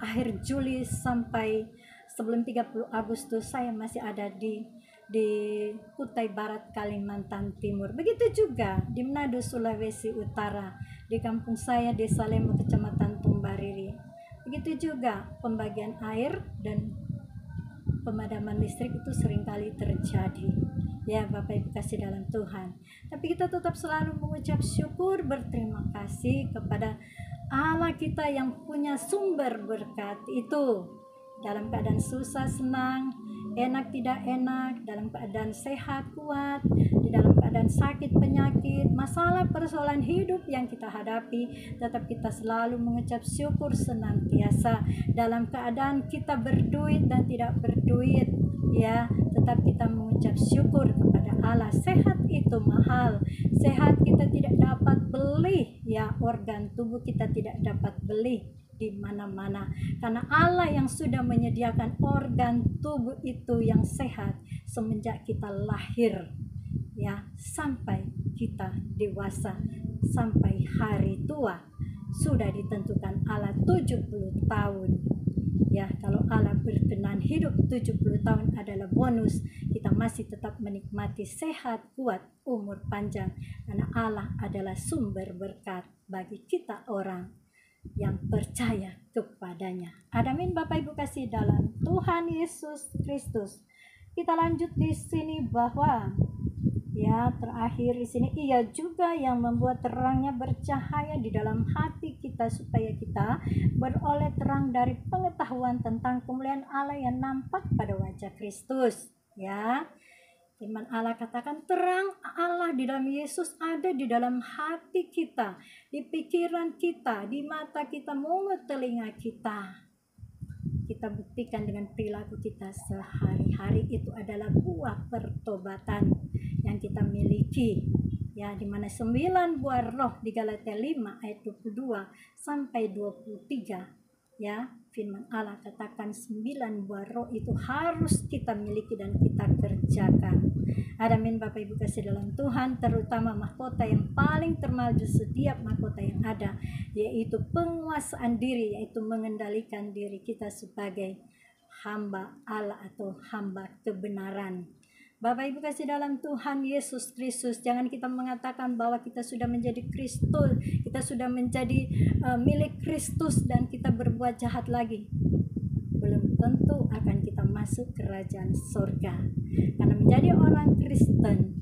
akhir Juli sampai sebelum 30 Agustus saya masih ada di Kutai Barat, Kalimantan Timur. Begitu juga di Manado, Sulawesi Utara, di kampung saya Desa Lemo, Kecamatan Tumbariri. Begitu juga pembagian air dan pemadaman listrik itu seringkali terjadi ya Bapak Ibu kasih dalam Tuhan. Tapi kita tetap selalu mengucap syukur, berterima kasih kepada Allah kita yang punya sumber berkat itu. Dalam keadaan susah senang, enak tidak enak, dalam keadaan sehat kuat, di dalam keadaan sakit penyakit, masalah persoalan hidup yang kita hadapi, tetap kita selalu mengucap syukur senantiasa. Dalam keadaan kita berduit dan tidak berduit ya, tetap kita mengucap syukur kepada Allah. Sehat itu mahal, sehat kita tidak dapat beli ya, organ tubuh kita tidak dapat beli di mana-mana, karena Allah yang sudah menyediakan organ tubuh itu yang sehat semenjak kita lahir ya sampai kita dewasa, sampai hari tua sudah ditentukan Allah 70 tahun ya. Kalau Allah berkenan hidup 70 tahun adalah bonus, kita masih tetap menikmati sehat, kuat, umur panjang, karena Allah adalah sumber berkat bagi kita orang yang percaya kepadanya. Amin Bapak Ibu kasih dalam Tuhan Yesus Kristus. Kita lanjut di sini bahwa ya terakhir di sini, Ia juga yang membuat terangnya bercahaya di dalam hati kita supaya kita beroleh terang dari pengetahuan tentang kemuliaan Allah yang nampak pada wajah Kristus ya. Firman Allah katakan terang Allah di dalam Yesus ada di dalam hati kita, di pikiran kita, di mata kita, mulut, telinga kita. Kita buktikan dengan perilaku kita sehari-hari. Itu adalah buah pertobatan yang kita miliki ya, di mana 9 buah roh di Galatia 5 ayat 22 sampai 23 ya. Firman Allah katakan 9 buah roh itu harus kita miliki dan kita kerjakan. Amin Bapak Ibu kasih dalam Tuhan. Terutama mahkota yang paling termahal di setiap mahkota yang ada, yaitu penguasaan diri, yaitu mengendalikan diri kita sebagai hamba Allah atau hamba kebenaran. Bapak Ibu kasih dalam Tuhan Yesus Kristus, jangan kita mengatakan bahwa kita sudah menjadi Kristus, kita sudah menjadi milik Kristus dan kita berbuat jahat lagi. Belum tentu akan kita masuk kerajaan surga. Karena menjadi orang Kristen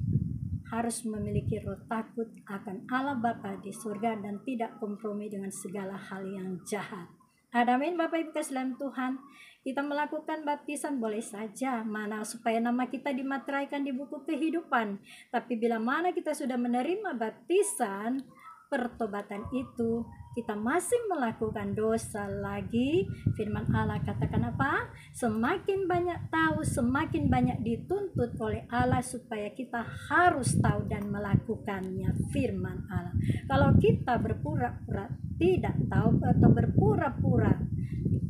harus memiliki roh takut akan Allah Bapa di surga dan tidak kompromi dengan segala hal yang jahat. Amin Bapak Ibu kasih dalam Tuhan. Kita melakukan baptisan boleh saja, mana supaya nama kita dimateraikan di buku kehidupan. Tapi bila mana kita sudah menerima baptisan, pertobatan itu, kita masih melakukan dosa lagi. Firman Allah katakan apa? Semakin banyak tahu, semakin banyak dituntut oleh Allah supaya kita harus tahu dan melakukannya. Firman Allah. Kalau kita berpura-pura tidak tahu atau berpura-pura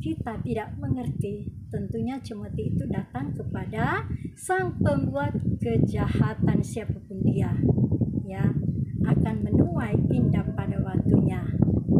kita tidak mengerti, tentunya cemeti itu datang kepada sang pembuat kejahatan siapapun dia ya, akan menuai indah pada waktunya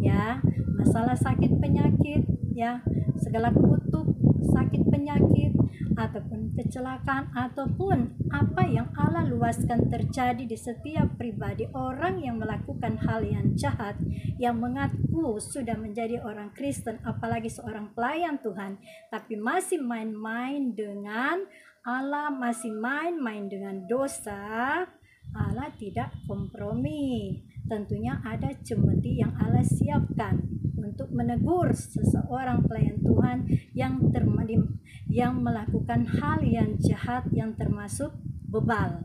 ya. Masalah sakit penyakit ya, segala kutuk, sakit penyakit, ataupun kecelakaan, ataupun apa yang Allah luaskan terjadi di setiap pribadi orang yang melakukan hal yang jahat, yang mengaku sudah menjadi orang Kristen, apalagi seorang pelayan Tuhan, tapi masih main-main dengan Allah, masih main-main dengan dosa. Allah tidak kompromi. Tentunya ada cemeti yang Allah siapkan untuk menegur seseorang pelayan Tuhan yang melakukan hal yang jahat, yang termasuk bebal.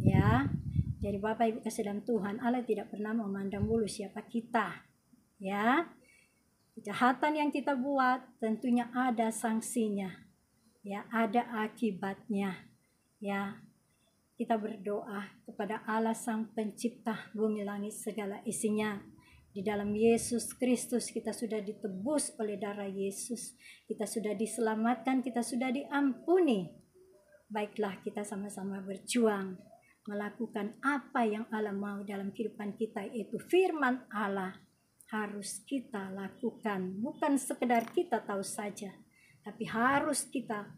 Ya. Jadi Bapak Ibu kasih dalam Tuhan, Allah tidak pernah memandang bulu siapa kita. Ya. Kejahatan yang kita buat tentunya ada sanksinya. Ya, ada akibatnya. Ya. Kita berdoa kepada Allah Sang Pencipta bumi langit segala isinya. Di dalam Yesus Kristus kita sudah ditebus oleh darah Yesus. Kita sudah diselamatkan, kita sudah diampuni. Baiklah kita sama-sama berjuang melakukan apa yang Allah mau dalam kehidupan kita, yaitu firman Allah harus kita lakukan. Bukan sekedar kita tahu saja, tapi harus kita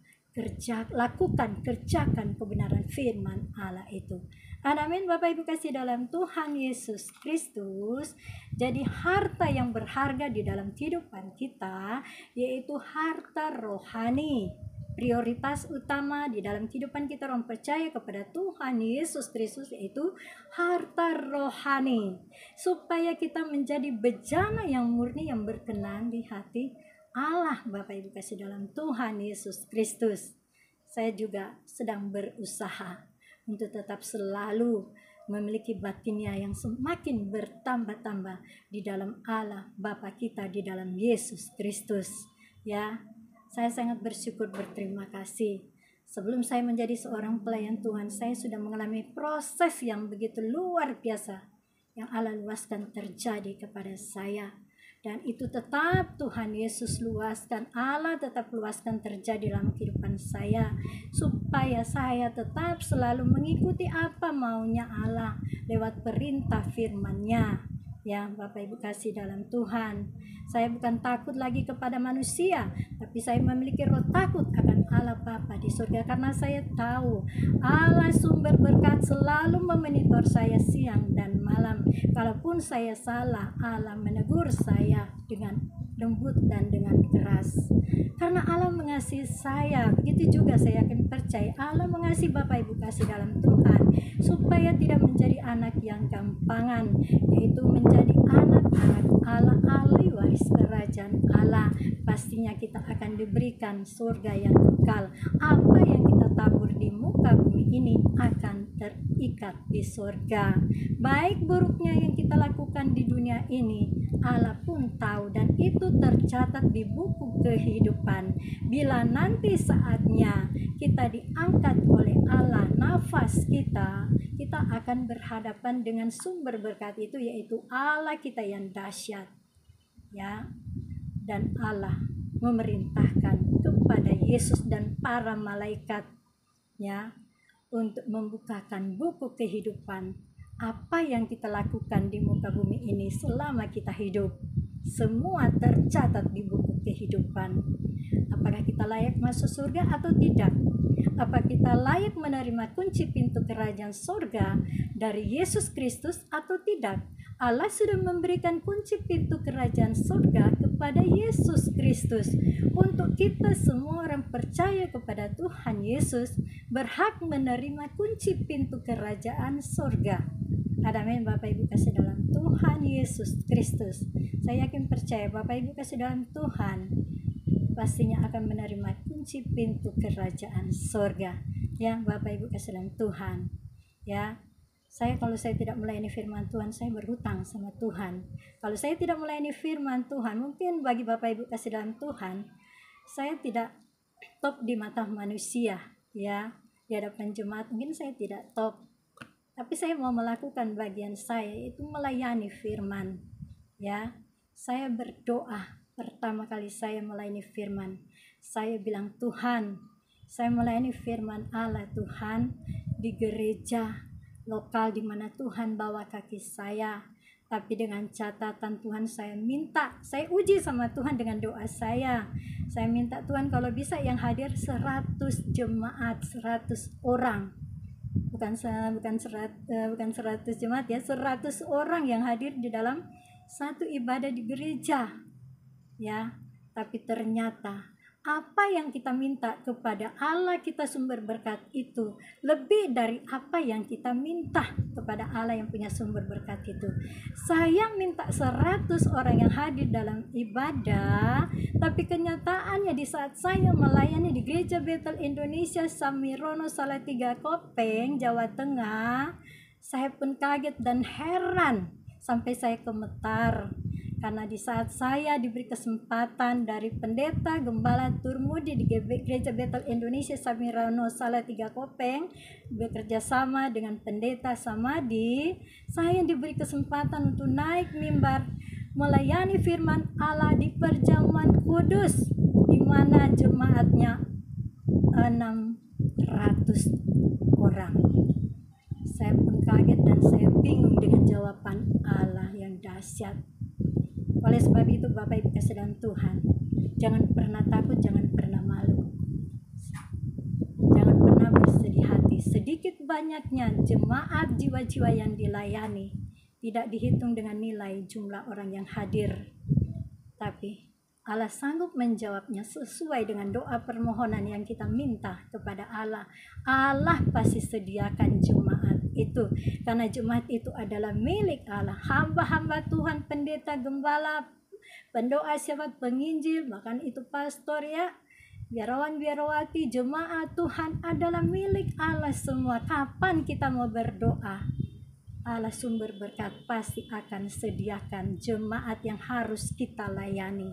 kerjakan kebenaran firman Allah itu. Amin. Bapak Ibu kasih dalam Tuhan Yesus Kristus. Jadi harta yang berharga di dalam kehidupan kita yaitu harta rohani. Prioritas utama di dalam kehidupan kita orang percaya kepada Tuhan Yesus Kristus yaitu harta rohani, supaya kita menjadi bejana yang murni, yang berkenan di hati Allah. Bapak Ibu kasih dalam Tuhan Yesus Kristus. Saya juga sedang berusaha untuk tetap selalu memiliki batinnya yang semakin bertambah-tambah di dalam Allah Bapa kita, di dalam Yesus Kristus. Ya, saya sangat bersyukur, berterima kasih. Sebelum saya menjadi seorang pelayan Tuhan, saya sudah mengalami proses yang begitu luar biasa yang Allah luaskan terjadi kepada saya. Dan itu tetap Tuhan Yesus luaskan, Allah tetap luaskan terjadi dalam kehidupan saya, supaya saya tetap selalu mengikuti apa maunya Allah lewat perintah firman-Nya. Ya, Bapak Ibu kasih dalam Tuhan, saya bukan takut lagi kepada manusia, tapi saya memiliki roh takut akan Allah Bapa di surga, karena saya tahu Allah sumber berkat selalu memonitor saya siang dan malam. Kalaupun saya salah, Allah menegur saya dengan lembut dan dengan keras, karena Allah mengasihi saya. Begitu juga saya akan percaya Allah mengasihi Bapak Ibu kasih dalam Tuhan, supaya tidak menjadi anak yang gampangan, yaitu menjadi anak-anak Allah, ahli waris kerajaan Allah. Pastinya kita akan diberikan surga yang kekal. Apa yang kita tabur di muka bumi ini akan terikat di surga. Baik buruknya yang kita lakukan di dunia ini, Allah pun tahu, dan itu tercatat di buku kehidupan. Bila nanti saatnya kita diangkat oleh Allah, nafas kita akan berhadapan dengan sumber berkat itu, yaitu Allah kita yang dahsyat. Ya, dan Allah memerintahkan kepada Yesus dan para malaikat, ya, untuk membukakan buku kehidupan. Apa yang kita lakukan di muka bumi ini selama kita hidup, semua tercatat di buku kehidupan. Apakah kita layak masuk surga atau tidak? Apa kita layak menerima kunci pintu kerajaan surga dari Yesus Kristus atau tidak? Allah sudah memberikan kunci pintu kerajaan surga kepada Yesus Kristus. Untuk kita semua orang percaya kepada Tuhan Yesus berhak menerima kunci pintu kerajaan surga. Amin. Bapak Ibu kasih dalam Tuhan Yesus Kristus. Saya yakin percaya Bapak Ibu kasih dalam Tuhan pastinya akan menerima kunci pintu kerajaan surga. Ya, Bapak Ibu kasih dalam Tuhan. Ya, kalau saya tidak melayani firman Tuhan, saya berhutang sama Tuhan. Kalau saya tidak melayani firman Tuhan, mungkin bagi Bapak Ibu kasih dalam Tuhan, saya tidak top di mata manusia, ya, di hadapan jemaat mungkin saya tidak top. Tapi saya mau melakukan bagian saya, yaitu melayani firman. Ya, saya berdoa pertama kali saya melayani firman. Saya bilang, Tuhan, saya melayani firman Allah Tuhan di gereja lokal di mana Tuhan bawa kaki saya. Tapi dengan catatan Tuhan, saya uji sama Tuhan dengan doa saya. Saya minta Tuhan kalau bisa yang hadir 100 jemaat, 100 orang. Bukan 100 jemaat ya, 100 orang yang hadir di dalam satu ibadah di gereja. Ya, tapi ternyata apa yang kita minta kepada Allah kita sumber berkat itu lebih dari apa yang kita minta kepada Allah yang punya sumber berkat itu. Saya minta 100 orang yang hadir dalam ibadah, tapi kenyataannya di saat saya melayani di Gereja Betel Indonesia Samirono Salatiga Kopeng, Jawa Tengah, saya pun kaget dan heran sampai saya gemetar. Karena di saat saya diberi kesempatan dari pendeta Gembala Turmudi di Gereja Betel Indonesia Samirono Salatiga Kopeng bekerja sama dengan pendeta Samadi, saya diberi kesempatan untuk naik mimbar melayani firman Allah di Perjamuan Kudus, di mana jemaatnya 600 orang. Saya pun kaget dan saya bingung dengan jawaban Allah yang dahsyat. Oleh sebab itu Bapak Ibu kasih dalam Tuhan, jangan pernah takut, jangan pernah malu, jangan pernah bersedih hati. Sedikit banyaknya jemaat jiwa-jiwa yang dilayani tidak dihitung dengan nilai jumlah orang yang hadir, tapi Allah sanggup menjawabnya sesuai dengan doa permohonan yang kita minta kepada Allah. Allah pasti sediakan jemaat itu, karena jemaat itu adalah milik Allah. Hamba-hamba Tuhan, pendeta, gembala, pendoa, syafaat, penginjil, bahkan itu pastor ya, biarawan, biarawati, jemaat Tuhan adalah milik Allah semua. Kapan kita mau berdoa, Allah sumber berkat pasti akan sediakan jemaat yang harus kita layani.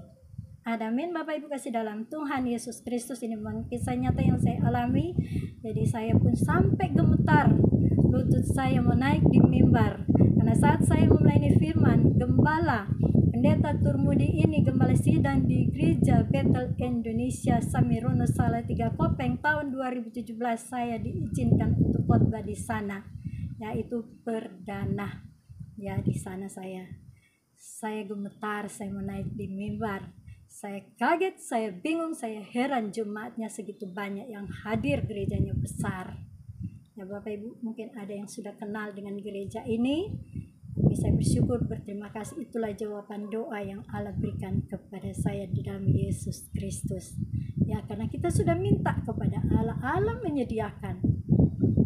Amin Bapak Ibu kasih dalam Tuhan Yesus Kristus. Ini memang kisah nyata yang saya alami. Jadi saya pun sampai gemetar, lutut saya menaik di mimbar. Karena saat saya melayani firman, Gembala Pendeta Turmudi ini gembala sidang di Gereja Betel Indonesia Samirono Salatiga Kopeng tahun 2017, saya diizinkan untuk khotbah di sana. Yaitu perdana. Ya, di sana saya gemetar, saya menaik di mimbar. Saya kaget, saya bingung, saya heran jemaatnya segitu banyak yang hadir, gerejanya besar. Ya Bapak Ibu, mungkin ada yang sudah kenal dengan gereja ini. Tapi saya bersyukur, berterima kasih, itulah jawaban doa yang Allah berikan kepada saya di dalam Yesus Kristus. Ya, karena kita sudah minta kepada Allah, Allah menyediakan.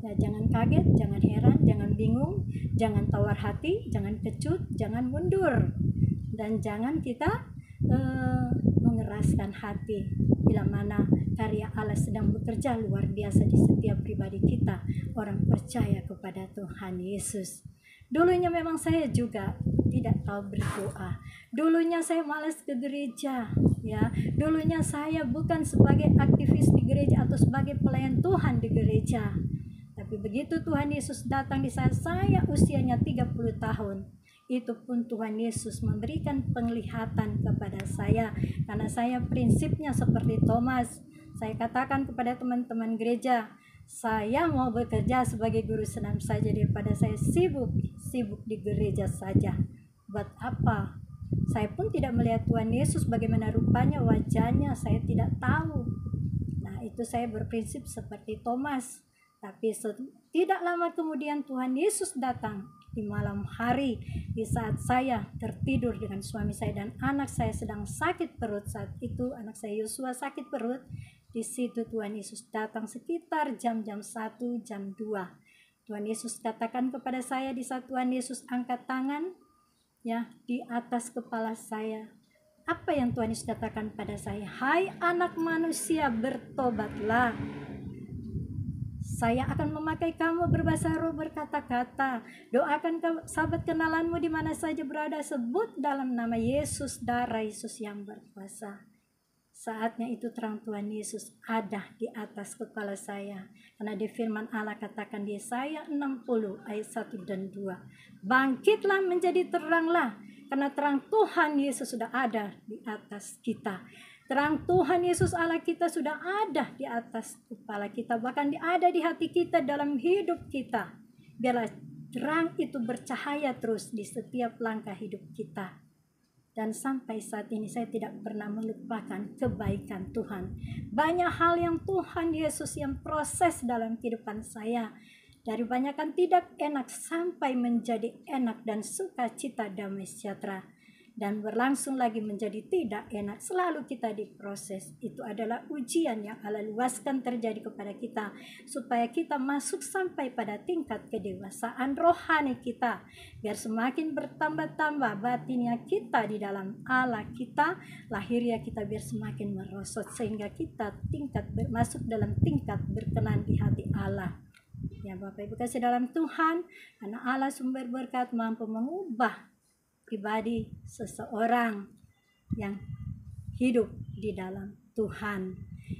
Ya, jangan kaget, jangan heran, jangan bingung, jangan tawar hati, jangan kecut, jangan mundur. Dan jangan kita mengeraskan hati bila mana karya Allah sedang bekerja luar biasa di setiap pribadi kita, orang percaya kepada Tuhan Yesus. Dulunya memang saya juga tidak tahu berdoa. Dulunya saya malas ke gereja, ya. Dulunya saya bukan sebagai aktivis di gereja atau sebagai pelayan Tuhan di gereja. Tapi begitu Tuhan Yesus datang di saat saya usianya 30 tahun, itu pun Tuhan Yesus memberikan penglihatan kepada saya. Karena saya prinsipnya seperti Thomas. Saya katakan kepada teman-teman gereja, saya mau bekerja sebagai guru senam saja daripada saya sibuk di gereja saja. Buat apa? Saya pun tidak melihat Tuhan Yesus bagaimana rupanya, wajahnya saya tidak tahu. Nah, itu saya berprinsip seperti Thomas. Tapi tidak lama kemudian Tuhan Yesus datang di malam hari, di saat saya tertidur dengan suami saya dan anak saya sedang sakit perut. Saat itu anak saya Yosua sakit perut. Di situ Tuhan Yesus datang sekitar jam-jam 1, jam 2. Tuhan Yesus katakan kepada saya di saat Tuhan Yesus angkat tangan ya di atas kepala saya. Apa yang Tuhan Yesus katakan pada saya? Hai anak manusia, bertobatlah. Saya akan memakai kamu berbahasa roh, berkata-kata. Doakan sahabat kenalanmu di mana saja berada, sebut dalam nama Yesus, darah Yesus yang berkuasa. Saatnya itu terang Tuhan Yesus ada di atas kepala saya. Karena di firman Allah katakan di Yesaya 60 ayat 1 dan 2. Bangkitlah menjadi teranglah, karena terang Tuhan Yesus sudah ada di atas kita. Terang Tuhan Yesus Allah kita sudah ada di atas kepala kita, bahkan ada di hati kita, dalam hidup kita. Biarlah terang itu bercahaya terus di setiap langkah hidup kita. Dan sampai saat ini saya tidak pernah melupakan kebaikan Tuhan. Banyak hal yang Tuhan Yesus yang proses dalam kehidupan saya. Dari banyakkan tidak enak sampai menjadi enak dan sukacita, damai sejahtera. Dan berlangsung lagi menjadi tidak enak. Selalu kita diproses. Itu adalah ujian yang Allah luaskan terjadi kepada kita, supaya kita masuk sampai pada tingkat kedewasaan rohani kita, biar semakin bertambah-tambah batinnya kita di dalam Allah kita, lahirnya kita biar semakin merosot, sehingga kita masuk dalam tingkat berkenan di hati Allah. Ya Bapak Ibu kasih dalam Tuhan, karena Allah sumber berkat mampu mengubah pribadi seseorang yang hidup di dalam Tuhan,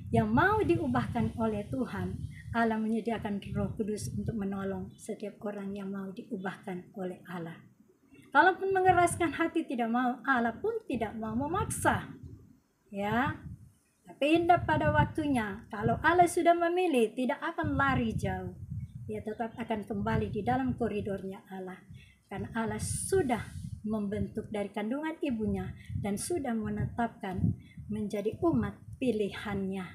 yang mau diubahkan oleh Tuhan. Allah menyediakan Roh Kudus untuk menolong setiap orang yang mau diubahkan oleh Allah. Kalaupun mengeraskan hati tidak mau, Allah pun tidak mau memaksa. Ya, tapi indah pada waktunya. Kalau Allah sudah memilih, tidak akan lari jauh. Dia tetap akan kembali di dalam koridornya Allah. Karena Allah sudah membentuk dari kandungan ibunya dan sudah menetapkan menjadi umat pilihannya.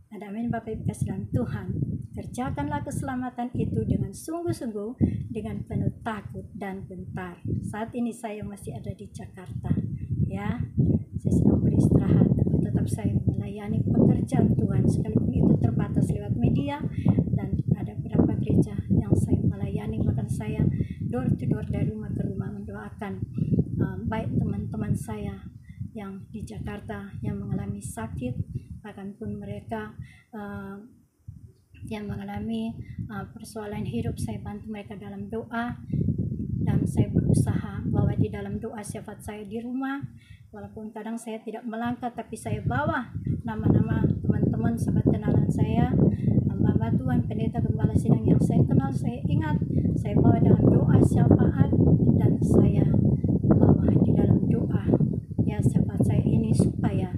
Ada amin Bapak Ibu kasih dalam Tuhan. Kerjakanlah keselamatan itu dengan sungguh-sungguh, dengan penuh takut dan gentar. Saat ini saya masih ada di Jakarta, ya. Saya sedang beristirahat, tapi tetap saya melayani pekerjaan Tuhan, sekalipun itu terbatas lewat media. Dan ada beberapa gereja yang saya melayani, bahkan saya door to door dari rumah ke rumah mendoakan baik teman-teman saya yang di Jakarta yang mengalami sakit, bahkan pun mereka yang mengalami persoalan hidup, saya bantu mereka dalam doa. Dan saya berusaha bahwa di dalam doa syafaat saya di rumah, walaupun kadang saya tidak melangkah, tapi saya bawa nama-nama teman-teman sahabat kenalan saya, hamba Tuhan, pendeta, gembala sidang yang saya kenal, saya ingat, saya bawa dalam doa syafaat, dan saya bawa di dalam doa ya syafaat saya ini supaya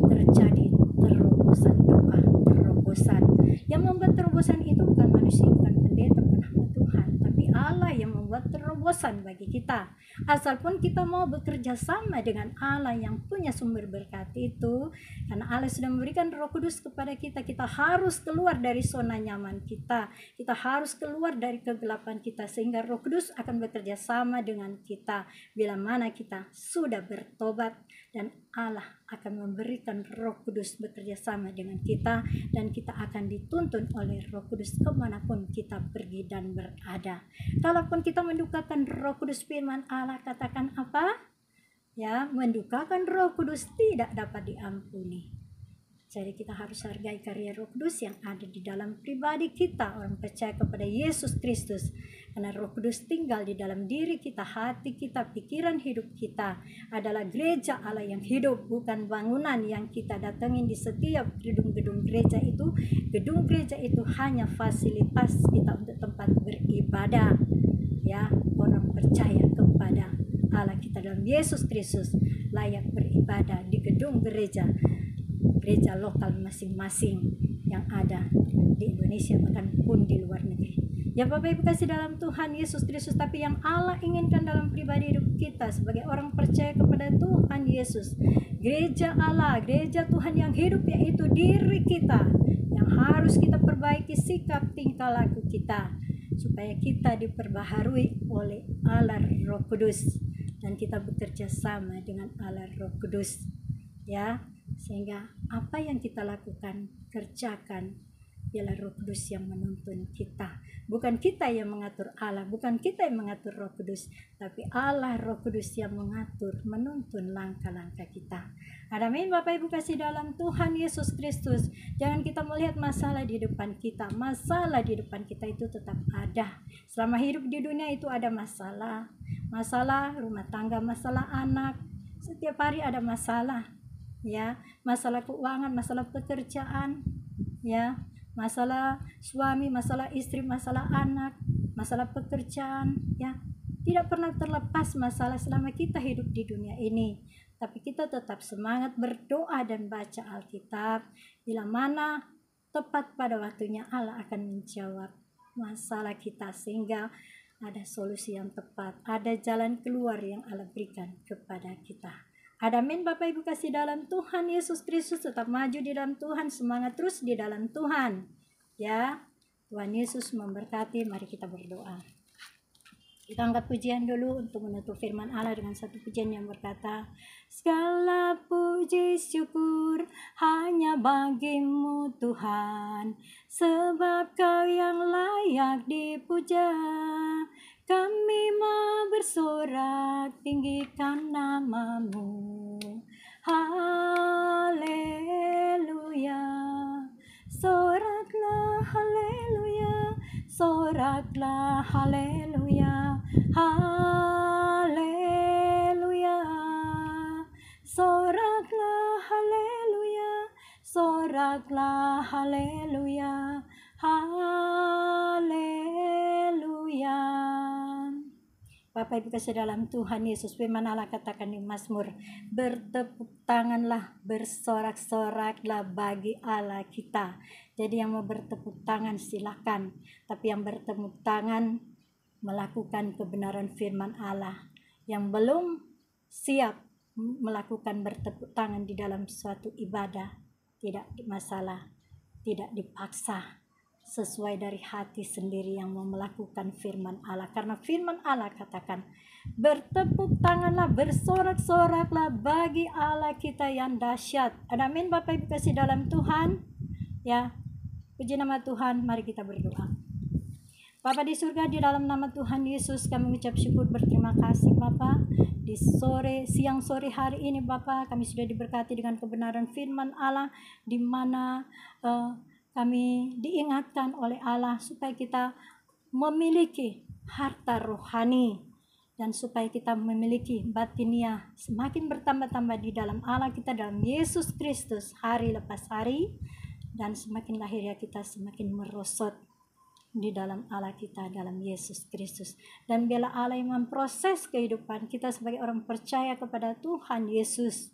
terjadi terobosan doa, terobosan. Yang membuat terobosan itu bukan manusia, bukan pendeta, bukan hamba Tuhan, tapi Allah yang membuat terobosan bagi kita. Asalpun kita mau bekerja sama dengan Allah yang punya sumber berkat itu, karena Allah sudah memberikan Roh Kudus kepada kita, kita harus keluar dari zona nyaman kita, kita harus keluar dari kegelapan kita, sehingga Roh Kudus akan bekerja sama dengan kita bila mana kita sudah bertobat, dan Allah akan memberikan Roh Kudus bekerja sama dengan kita, dan kita akan dituntun oleh Roh Kudus kemanapun kita pergi dan berada. Kalaupun kita mendukakan Roh Kudus, firman Allah katakan apa? Ya, mendukakan Roh Kudus tidak dapat diampuni. Jadi kita harus hargai karya Roh Kudus yang ada di dalam pribadi kita, orang percaya kepada Yesus Kristus. Karena Roh Kudus tinggal di dalam diri kita, hati kita, pikiran hidup kita adalah gereja Allah yang hidup, bukan bangunan yang kita datangin di setiap gedung-gedung gereja itu. Gedung gereja itu hanya fasilitas kita untuk tempat beribadah. Ya, orang percaya kepada Allah kita dalam Yesus Kristus layak beribadah di gedung gereja lokal masing-masing yang ada di Indonesia, bahkan pun di luar negeri. Ya Bapak Ibu kasih dalam Tuhan Yesus Kristus, tapi yang Allah inginkan dalam pribadi hidup kita sebagai orang percaya kepada Tuhan Yesus, gereja Allah, gereja Tuhan yang hidup, yaitu diri kita yang harus kita perbaiki sikap tingkah laku kita, supaya kita diperbaharui oleh Allah Roh Kudus, dan kita bekerja sama dengan Allah Roh Kudus, ya. Sehingga apa yang kita lakukan, kerjakan, ialah Roh Kudus yang menuntun kita. Bukan kita yang mengatur Allah, bukan kita yang mengatur Roh Kudus, tapi Allah Roh Kudus yang mengatur, menuntun langkah-langkah kita. Amin Bapak Ibu kasih dalam Tuhan Yesus Kristus. Jangan kita melihat masalah di depan kita. Masalah di depan kita itu tetap ada. Selama hidup di dunia itu ada masalah. Masalah rumah tangga, masalah anak. Setiap hari ada masalah. Ya, masalah keuangan, masalah pekerjaan, ya, masalah suami, masalah istri, masalah anak, masalah pekerjaan, ya. Tidak pernah terlepas masalah selama kita hidup di dunia ini. Tapi kita tetap semangat berdoa dan baca Alkitab. Bila mana tepat pada waktunya Allah akan menjawab masalah kita, sehingga ada solusi yang tepat, ada jalan keluar yang Allah berikan kepada kita. Ada amin Bapak Ibu kasih dalam Tuhan Yesus Kristus, tetap maju di dalam Tuhan, semangat terus di dalam Tuhan. Ya, Tuhan Yesus memberkati, mari kita berdoa. Kita angkat pujian dulu untuk menutup firman Allah dengan satu pujian yang berkata, segala puji syukur hanya bagimu Tuhan, sebab Kau yang layak dipuja. Kami mau bersorak tinggikan namamu. Haleluya, soraklah haleluya, soraklah haleluya, haleluya, soraklah haleluya, soraklah haleluya, haleluya. Bapak Ibu kasih dalam Tuhan Yesus, firman Allah katakan di Mazmur, bertepuk tanganlah, bersorak-soraklah bagi Allah kita. Jadi yang mau bertepuk tangan silakan, tapi yang bertepuk tangan melakukan kebenaran firman Allah. Yang belum siap melakukan bertepuk tangan di dalam suatu ibadah, tidak masalah, tidak dipaksa, sesuai dari hati sendiri yang mau melakukan firman Allah. Karena firman Allah katakan, bertepuk tanganlah, bersorak-soraklah bagi Allah kita yang dahsyat. Ada amin Bapak Ibu kasih dalam Tuhan. Ya, puji nama Tuhan, mari kita berdoa. Bapa di surga, di dalam nama Tuhan Yesus kami mengucap syukur, berterima kasih Bapa. Di siang sore hari ini Bapa, kami sudah diberkati dengan kebenaran firman Allah, di mana kami diingatkan oleh Allah supaya kita memiliki harta rohani dan supaya kita memiliki batiniah semakin bertambah-tambah di dalam Allah kita, dalam Yesus Kristus hari lepas hari, dan semakin lahirnya kita semakin merosot di dalam Allah kita, dalam Yesus Kristus. Dan biarlah Allah yang memproses kehidupan kita sebagai orang percaya kepada Tuhan Yesus.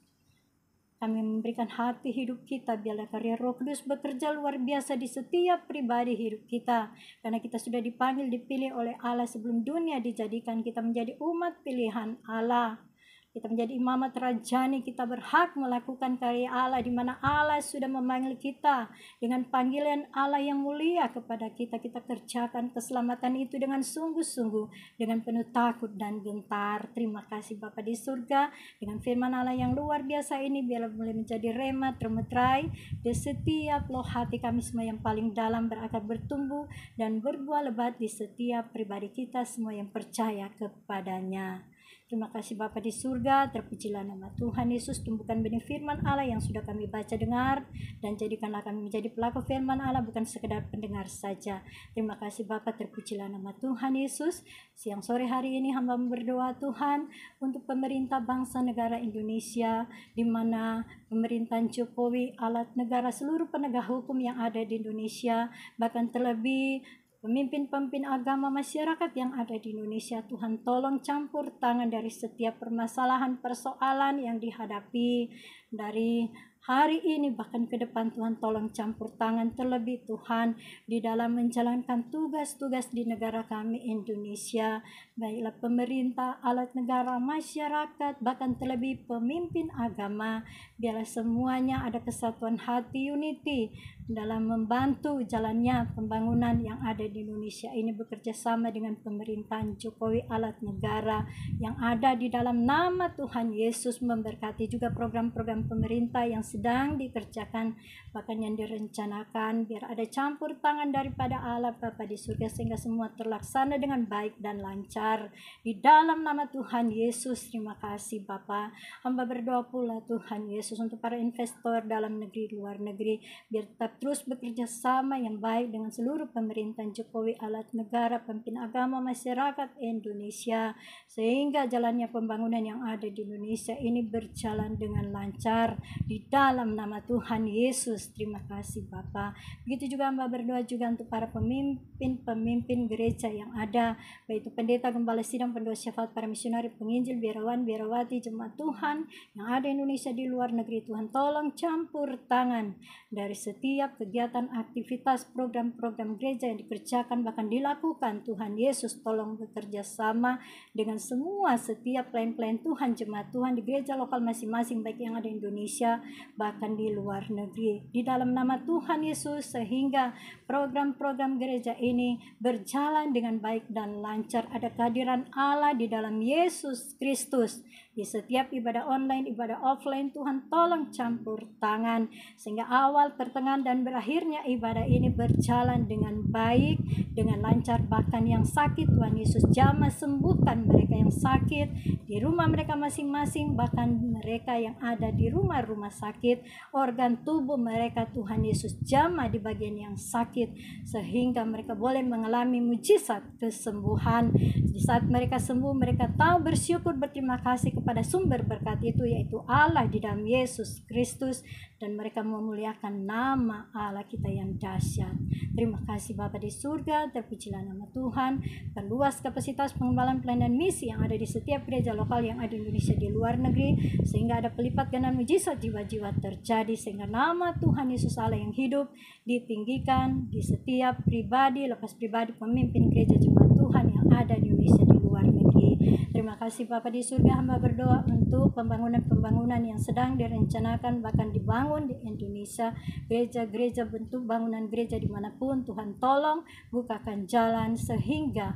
Kami memberikan hati hidup kita, biarlah karya Roh Kudus bekerja luar biasa di setiap pribadi hidup kita. Karena kita sudah dipanggil, dipilih oleh Allah sebelum dunia dijadikan, kita menjadi umat pilihan Allah. Kita menjadi imamat rajani, kita berhak melakukan karya Allah, di mana Allah sudah memanggil kita dengan panggilan Allah yang mulia kepada kita. Kita kerjakan keselamatan itu dengan sungguh-sungguh, dengan penuh takut dan gentar. Terima kasih Bapa di surga, dengan firman Allah yang luar biasa ini, biarlah boleh menjadi rema termeterai di setiap loh hati kami semua yang paling dalam, berakar bertumbuh dan berbuah lebat di setiap pribadi kita semua yang percaya kepadanya. Terima kasih Bapa di surga, terpujilah nama Tuhan Yesus. Tumbuhkan benih firman Allah yang sudah kami baca dengar, dan jadikanlah kami menjadi pelaku firman Allah, bukan sekedar pendengar saja. Terima kasih Bapa, terpujilah nama Tuhan Yesus. Siang sore hari ini hamba berdoa Tuhan untuk pemerintah bangsa negara Indonesia, di mana pemerintahan Jokowi, alat negara, seluruh penegak hukum yang ada di Indonesia, bahkan terlebih pemimpin-pemimpin agama masyarakat yang ada di Indonesia. Tuhan tolong campur tangan dari setiap permasalahan, persoalan yang dihadapi dari hari ini bahkan ke depan. Tuhan tolong campur tangan terlebih Tuhan di dalam menjalankan tugas-tugas di negara kami Indonesia, baiklah pemerintah, alat negara, masyarakat, bahkan terlebih pemimpin agama. Biarlah semuanya ada kesatuan hati, unity, dalam membantu jalannya pembangunan yang ada di Indonesia ini, bekerja sama dengan pemerintahan Jokowi, alat negara yang ada di dalam nama Tuhan Yesus. Memberkati juga program-program pemerintah yang sedang dikerjakan, bahkan yang direncanakan. Biar ada campur tangan daripada Allah Bapa di surga, sehingga semua terlaksana dengan baik dan lancar di dalam nama Tuhan Yesus. Terima kasih Bapa. Hamba berdoa pula Tuhan Yesus untuk para investor dalam negeri, luar negeri, biar tetap terus bekerja sama yang baik dengan seluruh pemerintahan Jokowi, alat negara, pemimpin agama, masyarakat Indonesia, sehingga jalannya pembangunan yang ada di Indonesia ini berjalan dengan lancar di dalam nama Tuhan Yesus. Terima kasih Bapa. Begitu juga hamba berdoa juga untuk para pemimpin gereja yang ada, baik itu pendeta, gembala sidang, pendoa syafaat, para misionari, penginjil, biarawan, biarawati, jemaat Tuhan yang ada di Indonesia, di luar negeri. Tuhan tolong campur tangan dari setiap kegiatan, aktivitas, program-program gereja yang dikerjakan bahkan dilakukan. Tuhan Yesus tolong bekerja sama dengan semua setiap klien-klien Tuhan, jemaat Tuhan di gereja lokal masing-masing, baik yang ada di Indonesia bahkan di luar negeri, di dalam nama Tuhan Yesus, sehingga program-program gereja ini berjalan dengan baik dan lancar. Ada kehadiran Allah di dalam Yesus Kristus di setiap ibadah online, ibadah offline. Tuhan tolong campur tangan sehingga awal, pertengahan, dan berakhirnya ibadah ini berjalan dengan baik, dengan lancar. Bahkan yang sakit, Tuhan Yesus jamah sembuhkan mereka yang sakit di rumah mereka masing-masing, bahkan mereka yang ada di rumah-rumah sakit, organ tubuh mereka Tuhan Yesus jamah di bagian yang sakit, sehingga mereka boleh mengalami mujizat kesembuhan. Di saat mereka sembuh, mereka tahu bersyukur, berterima kasih kepada sumber berkat itu, yaitu Allah di dalam Yesus Kristus, dan mereka memuliakan nama Allah kita yang dahsyat. Terima kasih Bapa di surga, terpujilah nama Tuhan. Perluas kapasitas pengembalaan pelayanan misi yang ada di setiap gereja lokal yang ada di Indonesia, di luar negeri, sehingga ada pelipat ganda mujizat jiwa-jiwa terjadi, sehingga nama Tuhan Yesus Allah yang hidup ditinggikan di setiap pribadi, lepas pribadi, pemimpin gereja, jemaat Tuhan yang ada di Indonesia, di luar negeri. Terima kasih Bapa di surga. Hamba berdoa untuk pembangunan-pembangunan yang sedang direncanakan bahkan dibangun di Indonesia, gereja-gereja, bentuk bangunan gereja dimanapun. Tuhan tolong bukakan jalan sehingga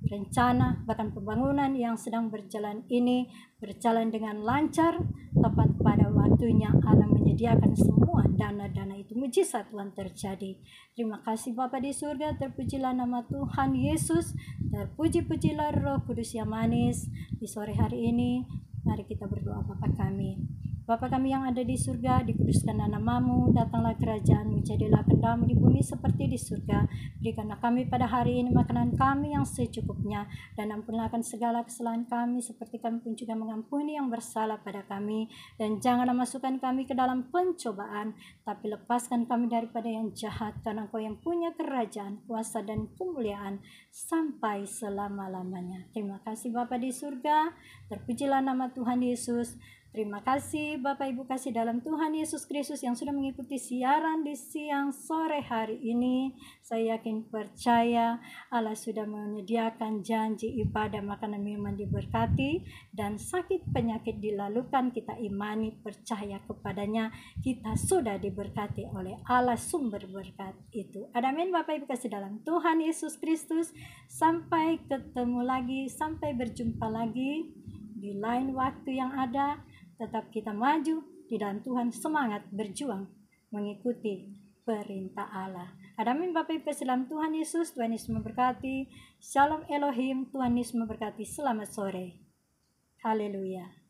rencana bahkan pembangunan yang sedang berjalan ini berjalan dengan lancar, tepat pada waktunya. Allah menyediakan semua dana-dana itu, mujizat Tuhan terjadi. Terima kasih Bapa di surga, terpujilah nama Tuhan Yesus, terpuji-pujilah Roh Kudus yang manis. Di sore hari ini mari kita berdoa. Bapa kami, Bapa kami yang ada di surga, dikuduskanlah namamu, datanglah kerajaanmu, jadilah kehendakmu di bumi seperti di surga. Berikanlah kami pada hari ini makanan kami yang secukupnya, dan ampunlah akan segala kesalahan kami seperti kami pun juga mengampuni yang bersalah pada kami. Dan janganlah masukkan kami ke dalam pencobaan, tapi lepaskan kami daripada yang jahat, karena Engkau yang punya kerajaan, kuasa, dan kemuliaan sampai selama-lamanya. Terima kasih Bapa di surga, terpujilah nama Tuhan Yesus. Terima kasih Bapak Ibu kasih dalam Tuhan Yesus Kristus yang sudah mengikuti siaran di siang sore hari ini. Saya yakin percaya Allah sudah menyediakan janji ibadah, makanan, minuman diberkati, dan sakit penyakit dilalukan. Kita imani, percaya kepadanya, kita sudah diberkati oleh Allah sumber berkat itu. Amin Bapak Ibu kasih dalam Tuhan Yesus Kristus. Sampai ketemu lagi, sampai berjumpa lagi di lain waktu yang ada. Tetap kita maju di dalam Tuhan, semangat berjuang mengikuti perintah Allah. Amin Bapak Ibu dalam Tuhan Yesus. Tuhan Yesus memberkati. Shalom Elohim. Tuhan Yesus memberkati. Selamat sore. Haleluya.